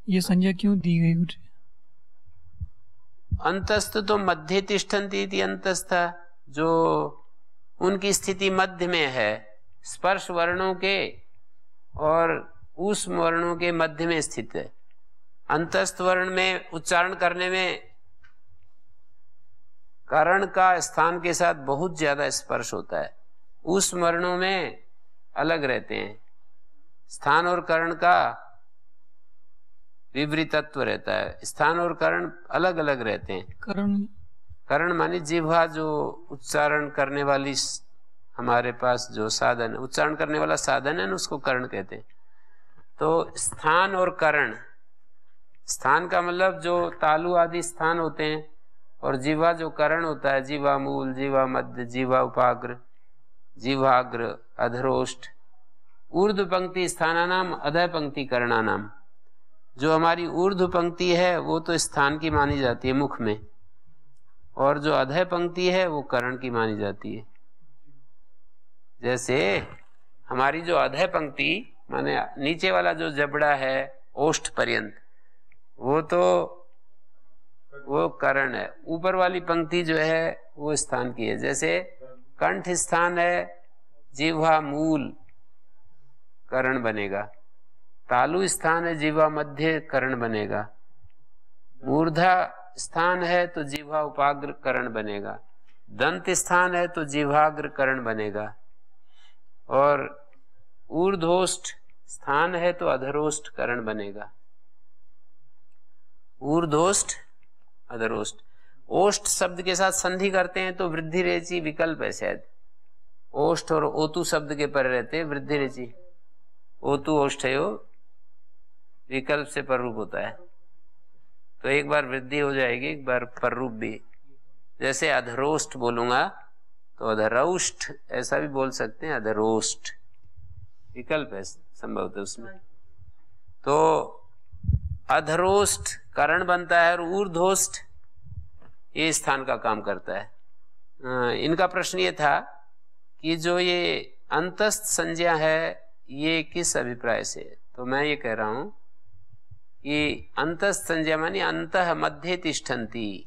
ये संज्ञा क्यों दी गई मुझे? अंतस्थ तो मध्य तिष्ठन्ति इति अंतस्थ, जो उनकी स्थिति मध्य में है, स्पर्श वर्णों के और ऊष्म वर्णों के मध्य में स्थित है। अंतस्थ वर्ण में उच्चारण करने में कर्ण का स्थान के साथ बहुत ज्यादा स्पर्श होता है, ऊष्म वर्णों में अलग रहते हैं। स्थान और कर्ण का विपरीतत्व रहता है, स्थान और कर्ण अलग अलग रहते हैं। कर्ण मानी जिह्वा, जो उच्चारण करने वाली हमारे पास जो साधन है, उच्चारण करने वाला साधन है ना, उसको कर्ण कहते हैं। तो स्थान और कर्ण, स्थान का मतलब जो तालु आदि स्थान होते हैं, और जीवा जो कर्ण होता है, जीवा मूल, जीवा मध्य, जीवा उपाग्र, जीवाग्र, अधरोष्ठ, ऊर्ध्व पंक्ति स्थानानाम अधः पंक्ति करणानाम। जो हमारी ऊर्ध्व पंक्ति है वो तो स्थान की मानी जाती है मुख में, और जो अधः पंक्ति है वो कर्ण की मानी जाती है। जैसे हमारी जो अधः पंक्ति माने नीचे वाला जो जबड़ा है ओष्ठ पर्यंत, वो कर्ण है। ऊपर वाली पंक्ति जो है वो स्थान की है। जैसे कंठ स्थान है, जिह्वा मूल कर्ण बनेगा। तालु स्थान है, जिह्वा मध्य कर्ण बनेगा। मूर्धा स्थान है तो जिह्वा उपाग्र कर्ण बनेगा। दंत स्थान है तो जिह्वाग्र कर्ण बनेगा। और ऊर्ध्वोष्ठ स्थान है तो अधरोष्ठ कर्ण बनेगा। ऊर्ध्वोष्ठ अधरोष्ठ। ओष्ठ शब्द के साथ संधि करते हैं तो वृद्धि रेचि विकल्प है शायद। ओष्ठ और ओतु शब्द के पर रहते वृद्धि रेचि। ओतु ओष्ठयो विकल्प से पर रूप होता है, तो एक बार वृद्धि हो जाएगी, एक बार पर रूप भी। जैसे अधरोष्ठ बोलूंगा तो अधरौष्ठ ऐसा भी बोल सकते हैं, अधरोष्ठ विकल्प है संभवतः उसमें। तो अधरोष्ठ कर्ण बनता है और ऊर्ध्वोष्ठ ये स्थान का काम करता है। इनका प्रश्न ये था कि जो ये अंतस्थ संज्ञा है ये किस अभिप्राय से, तो मैं ये कह रहा हूं कि अंतस्थ संज्ञा मानी अंतः मध्य तिष्ठन्ति,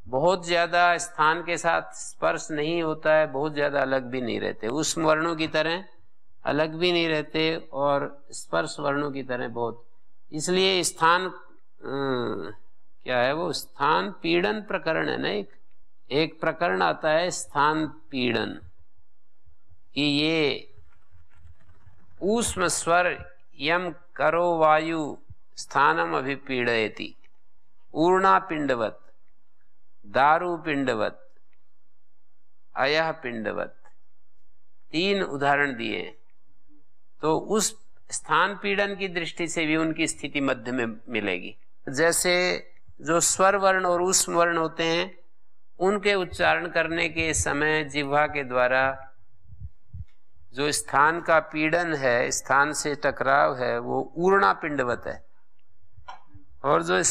बहुत ज्यादा स्थान के साथ स्पर्श नहीं होता है, बहुत ज्यादा अलग भी नहीं रहते, उष्म वर्णों की तरह अलग भी नहीं रहते और स्पर्श वर्णों की तरह बहुत। इसलिए स्थान क्या है वो स्थान पीड़न प्रकरण है ना। एक प्रकरण आता है स्थान पीड़न कि ये ऊष्म स्वर यम करो वायु स्थानम अभिपीड़यति, ऊर्णा पिंडवत, दारु पिंडवत, अयः पिंडवत, 3 उदाहरण दिए। तो उस स्थान पीड़न की दृष्टि से भी उनकी स्थिति मध्य में मिलेगी। जैसे जो स्वर वर्ण और ऊष्म वर्ण होते हैं उनके उच्चारण करने के समय जिह्वा के द्वारा जो स्थान का पीड़न है, स्थान से टकराव है, वो ऊर्णा पिंडवत है। और जो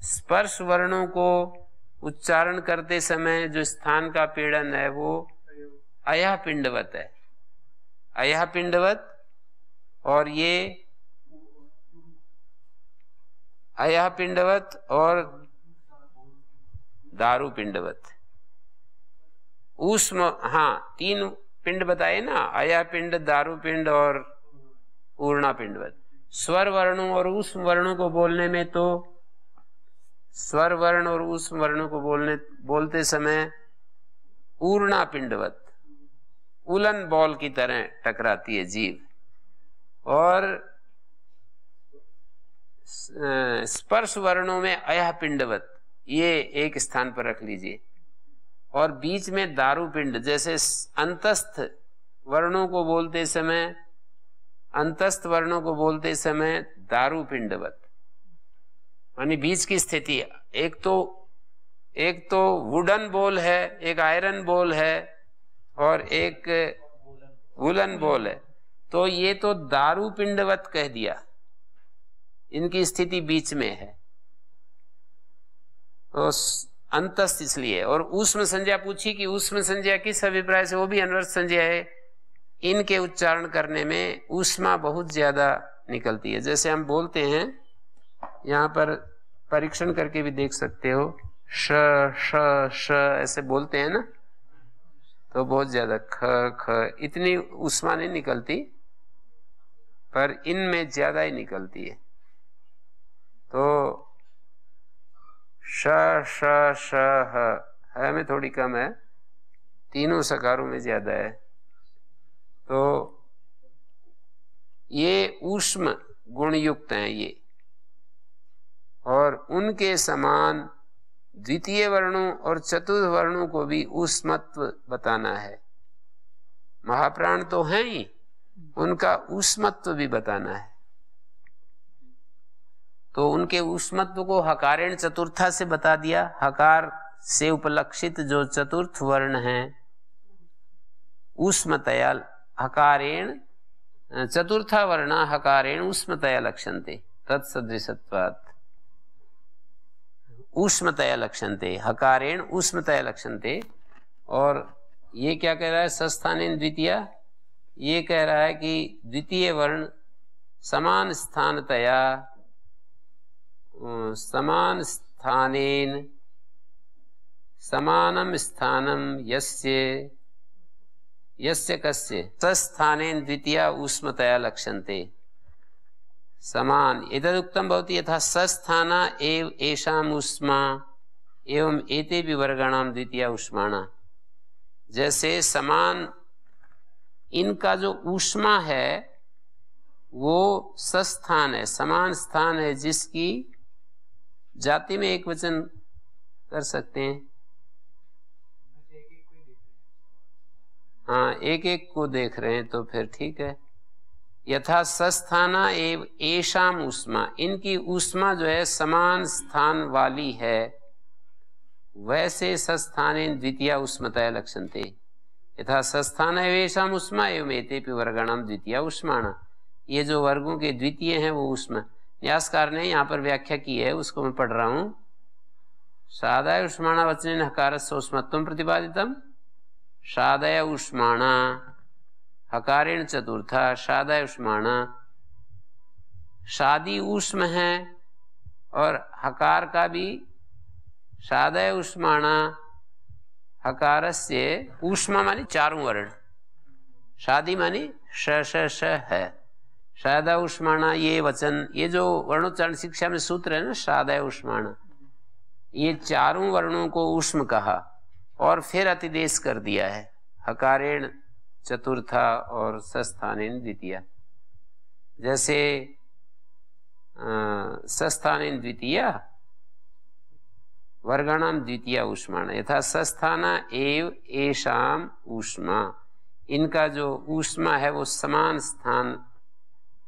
स्पर्श वर्णों को उच्चारण करते समय जो स्थान का पीड़न है वो अयः पिंडवत है, अयः पिंडवत। और ये अयः पिंडवत और दारु पिंडवत। ऊष्म, हाँ 3 पिंड बताए ना, अयः पिंड, दारु पिंड और ऊर्णा पिंडवत। स्वर वर्णों और ऊष्म वर्णों को बोलने में तो स्वर वर्ण और ऊष्म वर्णों को बोलते समय ऊर्णा पिंडवत, उलन बॉल की तरह टकराती है जीव। और स्पर्श वर्णों में अयः पिंडवत, ये एक स्थान पर रख लीजिए। और बीच में दारु पिंड, जैसे अंतस्थ वर्णों को बोलते समय दारु पिंडवत, यानी बीच की स्थिति। एक तो वुडन बॉल है, एक आयरन बॉल है और एक वुलन बॉल है, तो ये तो दारु पिंडवत कह दिया, इनकी स्थिति बीच में है, तो अंतस्थ इसलिए। और ऊष्म संज्ञा पूछी कि ऊष्म संज्ञा किस अभिप्राय से, वो भी अनवर्त संज्ञा है। इनके उच्चारण करने में ऊष्मा बहुत ज्यादा निकलती है। जैसे हम बोलते हैं, यहाँ पर परीक्षण करके भी देख सकते हो, श श श ऐसे बोलते हैं ना, तो बहुत ज्यादा ख ख, इतनी ऊष्मा नहीं निकलती, पर इनमें ज्यादा ही निकलती है। तो श श श ह में थोड़ी कम है, तीनों सकारों में ज्यादा है। तो ये ऊष्म गुण युक्त हैं ये, और उनके समान द्वितीय वर्णों और चतुर्थ वर्णों को भी ऊष्मत्व बताना है। महाप्राण तो हैं ही, उनका ऊष्मत्व भी बताना है। तो उनके ऊष्मत्व को हकारेण चतुर्था से बता दिया। हकार से उपलक्षित जो चतुर्थ वर्ण है ऊष्मतया हकारेण चतुर्था वर्ण हकारेण ऊष्मतया लक्ष्यन्ते तत्सदृशत्वात्। ऊष्मतया लक्ष्यन्ते, हकारेण ऊष्मतया लक्ष्यन्ते। और ये क्या कह रहा है? सस्थानेन द्वितीया, ये कह रहा है कि द्वितीय वर्ण समान स्थानतया, समान स्थानेन, समानम स्थानम यस्य, यस्य कस्य सस्थानेन द्वितीया ऊष्मतया लक्ष्यन्ते। समान एतदुक्तं भवति यथा सस्थाना एव एषाम् ऊष्मा एवं एतेपि वर्गाणां द्वितीया ऊष्माणा। जैसे समान इनका जो ऊष्मा है वो सस्थान है, समान स्थान है, जिसकी जाति में एक वचन कर सकते हैं। हाँ, एक एक को देख रहे हैं तो फिर ठीक है। यथा सस्थाना एव एषाम ऊष्मा, इनकी ऊष्मा जो है समान स्थान वाली है, वैसे सस्थानेन द्वितीया ऊष्मतया लक्ष्यन्ते। यथा सस्थान एवेषाम ऊष्मा एवं एतेपि वर्गाणाम द्वितीया ऊष्माणा। ये जो वर्गों के द्वितीय हैं वो ऊष्मा। न्यासकार ने यहाँ पर व्याख्या की है, उसको मैं पढ़ रहा हूँ। सादाय ऊष्माणा वचनेन हकारस्य ऊष्मत्वं प्रतिपादितम्। सादय ऊष्माणा हकारेण चतुर्था, सादय ऊष्माणा, शादी ऊष्म है और हकार का भी सादय ऊष्माणा हकारस्य, ऊष्मा मानी चारों वर्ण, शादी मानी श श श है, सादय ऊष्माणा ये वचन, ये जो वर्णोच्चारण शिक्षा में सूत्र है ना, सादय ऊष्माणा, ये चारों वर्णों को ऊष्म कहा और फिर अतिदेश कर दिया है, हकारेण चतुर्था और सस्थानेन द्वितीया। जैसे सस्थानेन द्वितीया वर्गाणाम द्वितीया ऊष्माणा, यथा सस्थाना एव एषाम ऊष्मा, इनका जो ऊष्मा है वो समान स्थान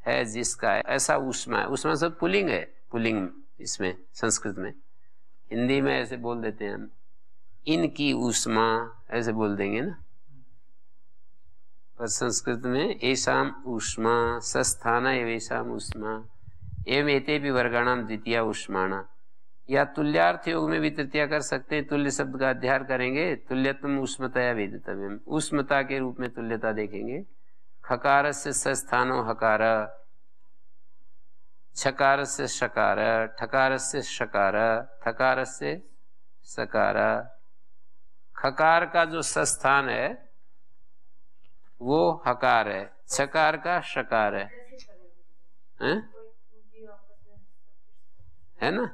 है जिसका है, ऐसा ऊष्मा है। ऊष्मा सब पुल्लिंग है, पुल्लिंग इसमें संस्कृत में, हिंदी में ऐसे बोल देते हैं हम, इनकी ऊष्मा ऐसे बोल देंगे ना, पर संस्कृत में एषाम ऊष्मा, सस्थाना एवेषाम ऊष्मा एवं एतेपि वर्गाणाम द्वितीया ऊष्माणा। या तुल्यार्थ योग में भी तृतीया कर सकते हैं। तुल्य शब्द का अध्ययन करेंगे, तुल्यत्वम ऊष्मतया वेदितव्यम, ऊष्मता के रूप में तुल्यता देखेंगे। खकारस्य सस्थानो हकार, छकारस्य शकार, ठकारस्य शकार, थकारस्य सकार। खकार का जो सस्थान है वो हकार है, छकार का शकार है ना।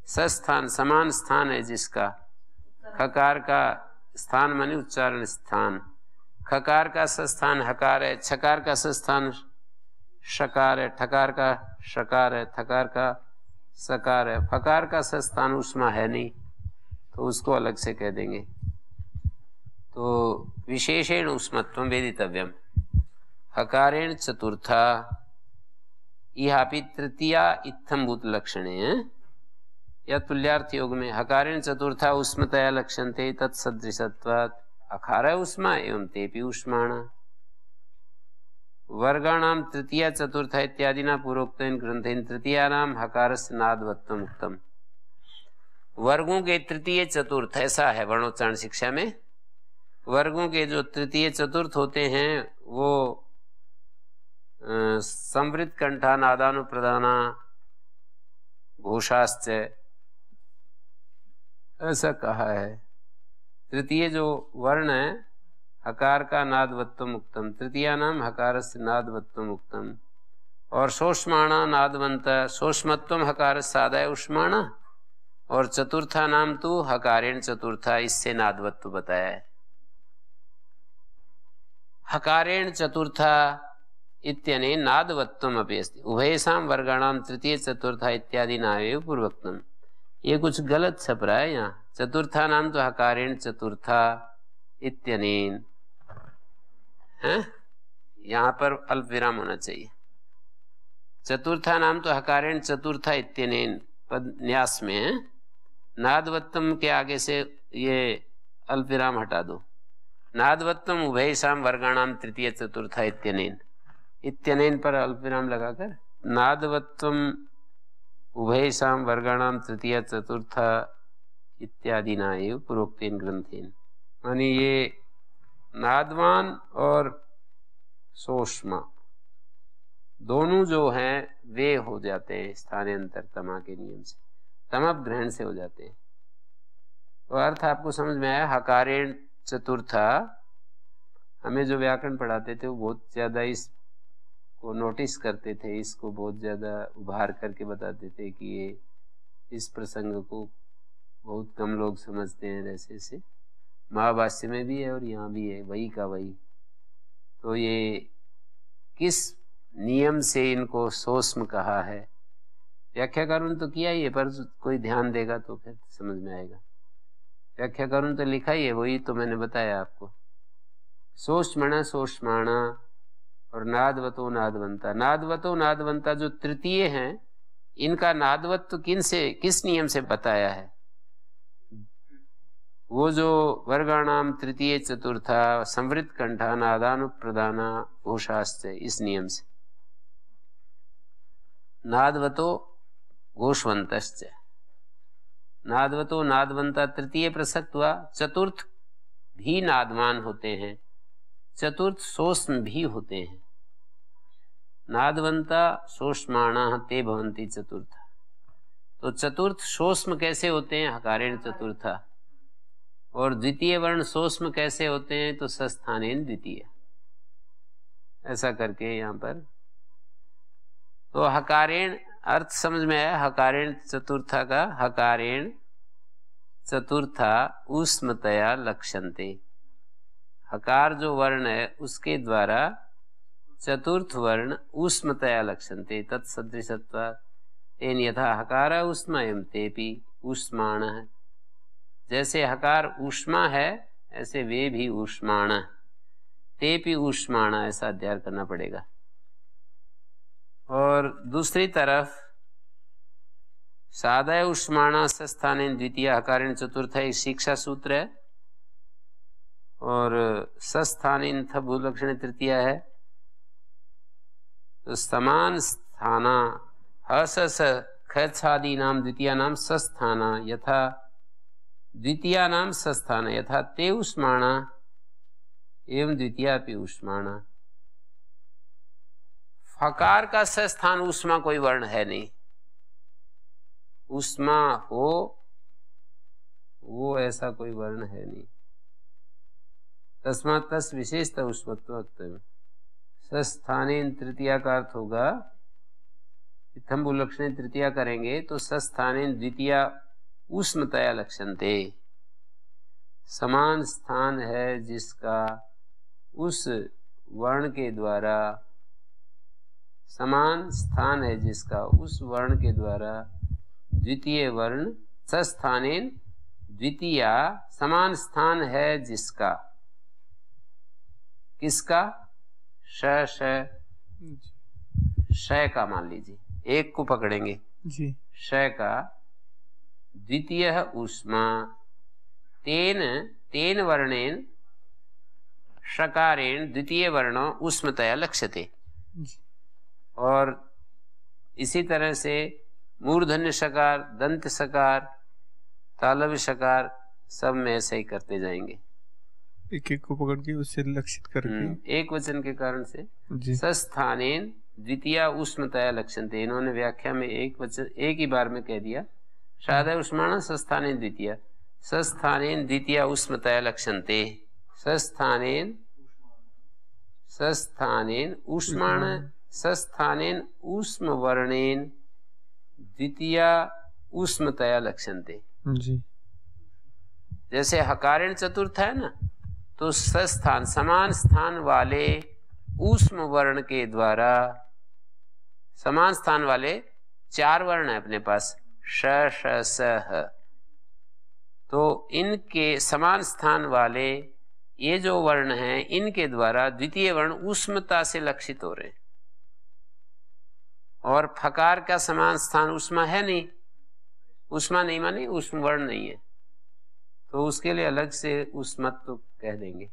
सस्थान समान स्थान है जिसका, खकार का स्थान माने उच्चारण स्थान, खकार का सस्थान हकार है, छकार का सस्थान शकार है, ठकार का शकार है, थकार का सकार है। फकार का सस्थान ऊष्मा है नहीं तो उसको अलग से कह देंगे। तो विशेषेण ऊष्मत्वं वेदितव्यम। हकारेण चतुर्था इहापि तृतीया इत्थंभूत लक्षणे या तुल्यार्थ योग में हकारेण चतुर्था ऊष्मतया लक्ष्यन्ते तत्सदृशत्वात्। अखार ऊष्मा एवं तेपि ऊष्माणा। वर्गाणाम तृतीया चतुर्था इत्यादिना पूर्वोक्तेन ग्रंथेन तृतीयानाम हकारस्य नादवत्वम् उक्तम्। वर्गों के तृतीय चतुर्थ ऐसा है वर्णोच्चारण शिक्षा में। वर्गों के जो तृतीय चतुर्थ होते हैं वो संवृत कंठा नादानुप्रदाना घोषाश्च ऐसा कहा है। तृतीय जो वर्ण है हकार का नादवत्वम् उक्तम, तृतीया नाम हकारस्य नादवत्वम् उक्तम। और सोष्माणा नादवंत सोष्मत्वम हकारस्य सादाय उष्माणा, और चतुर्था नाम तो हकारेण चतुर्था, इससे नादवत्व बताया है। हकारेण चतुर्था इत्यनेन नादवत्वम् अपि अस्ति। उभयेषां वर्गाणां तृतीय चतुर्था इत्यादि नामेव पूर्वोक्तम्। ये कुछ गलत छप रहा है यहाँ। चतुर्था नाम तो हकारेण चतुर्था इत्यनेन है, यहाँ पर अल्प विराम होना चाहिए। चतुर्था नाम तो हकारेण चतुर्था इत्यनेन पद न्यास में है। नादवत्तम के आगे से ये अल्प विराम हटा दो। नादवत्तम उभयेषां वर्गाणां तृतीय चतुर्था इत्यनेन, इत्यनेन पर अल्पविराम लगाकर नादवत्वम उभयसाम वर्गाणाम तृतीय चतुर्थ इत्यादि नाएव पूर्वोक्तेन ग्रंथेन। मानी ये नादवान और सोष्मा दोनों जो हैं वे हो जाते हैं स्थानांतर तमा के नियम से, तमप ग्रहण से हो जाते हैं। तो अर्थ आपको समझ में आया। हकारेण चतुर्था, हमें जो व्याकरण पढ़ाते थे वो बहुत ज्यादा इसको नोटिस करते थे, इसको बहुत ज्यादा उभार करके बताते थे कि ये इस प्रसंग को बहुत कम लोग समझते हैं। जैसे से महाभाष्य में भी है और यहाँ भी है, वही का वही। तो ये किस नियम से इनको सोस्म कहा है, व्याख्याकारों ने तो किया ही है, पर कोई ध्यान देगा तो फिर समझ में आएगा। व्याख्याकारों ने तो लिखा ही है, वही तो मैंने बताया आपको। सोष्मणा सोष्माणा और नादवतो नादवंता। नादवतो नादवंता जो तृतीय हैं, इनका नादवत्व किस नियम से बताया है? वो जो वर्गाणाम तृतीय चतुर्था संवृत कंठा नादानुप्रदाना घोषाश्च, इस नियम से। नादवतो घोषवंतश्च, नादवतो नादवंता तृतीय प्रसक्त हुआ। चतुर्थ भी नादवान होते हैं, चतुर्थ सोष्म भी होते हैं। नादवंता सोष्माणा ते भवन्ति चतुर्थ। तो चतुर्थ सोष्म कैसे होते हैं? हकारेण चतुर्था। और द्वितीय वर्ण सोष्म कैसे होते हैं? तो सस्थानेन द्वितीय। ऐसा करके यहाँ पर तो हकारेण अर्थ समझ में आया। हकारेण चतुर्था का, हकारेण चतुर्था ऊष्मतया लक्ष्यन्ते। हकार जो वर्ण है उसके द्वारा चतुर्थ वर्ण ऊष्मतया लक्ष्यन्ते। तत्सदृशत्वा तेन यथा हकार ऊष्मयं तेपि ऊष्माण है। जैसे हकार ऊष्मा है ऐसे वे भी ऊष्माण, तेपि ऊष्माण, ऐसा अध्ययन करना पड़ेगा। और दूसरी तरफ सादय ऊष्माणा सस्थानेन द्वितीय हकारेण चतुर्थ एक शिक्षा सूत्र है, और सस्थानेन थ भूलक्षण तृतीय है। तो समान स्थाना हस खच्छादी नाम द्वितीय नाम सस्थाना यथा द्वितीय नाम सस्थान यथा ते ऊष्माणा एवं द्वितीया भी ऊष्माणा। फकार का सस्थान ऊष्मा कोई वर्ण है नहीं। ऊष्मा हो वो ऐसा कोई वर्ण है नहीं। तस्मात् तस् विशेषतः ऊष्मत्व सस्थानेन तृतीया का अर्थ होगा, इत्थम भूलक्षणे तृतीया करेंगे तो सस्थानेन द्वितीया ऊष्मतया लक्ष्यन्ते। समान स्थान है जिसका उस वर्ण के द्वारा, समान स्थान है जिसका उस वर्ण के द्वारा द्वितीय वर्ण सस्थानेन द्वितीया, समान स्थान है जिसका, किसका? श का मान लीजिए, एक को पकड़ेंगे जी, श का द्वितीय ऊष्मा तेन तेन वर्णेन षकारेण द्वितीय वर्ण ऊष्मतया लक्ष्यते। और इसी तरह से मूर्धन्य षकार, दंत षकार, तालव्य षकार सब में ऐसे ही करते जाएंगे, एक एक को पकड़ के उससे लक्षित करके एक वचन के कारण से। सस्थानेन द्वितीया ऊष्मतया लक्ष्यन्ते, इन्होंने व्याख्या में एक वचन एक ही बार में कह दिया। सादय ऊष्माण सस्थानेन द्वितीया, सस्थानेन द्वितीया ऊष्मतया लक्ष्यन्ते। सस्थानेन ऊष्माण सस्थानेन ऊष्म वर्णेन द्वितीया ऊष्मतया लक्ष्यन्ते। जी, जैसे हकारेण चतुर्थ है ना, तो सस्थान समान स्थान वाले ऊष्म वर्ण के द्वारा, समान स्थान वाले चार वर्ण है अपने पास, श श स ह, तो इनके समान स्थान वाले ये जो वर्ण हैं इनके द्वारा द्वितीय वर्ण ऊष्मता से लक्षित हो रहे हैं। और फकार का समान स्थान ऊष्मा है नहीं, ऊष्मा नहीं माने ऊष्म वर्ण नहीं है, तो उसके लिए अलग से ऊष्मत्व कह देंगे।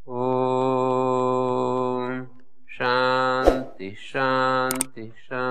ओम शांति। शांति शांति।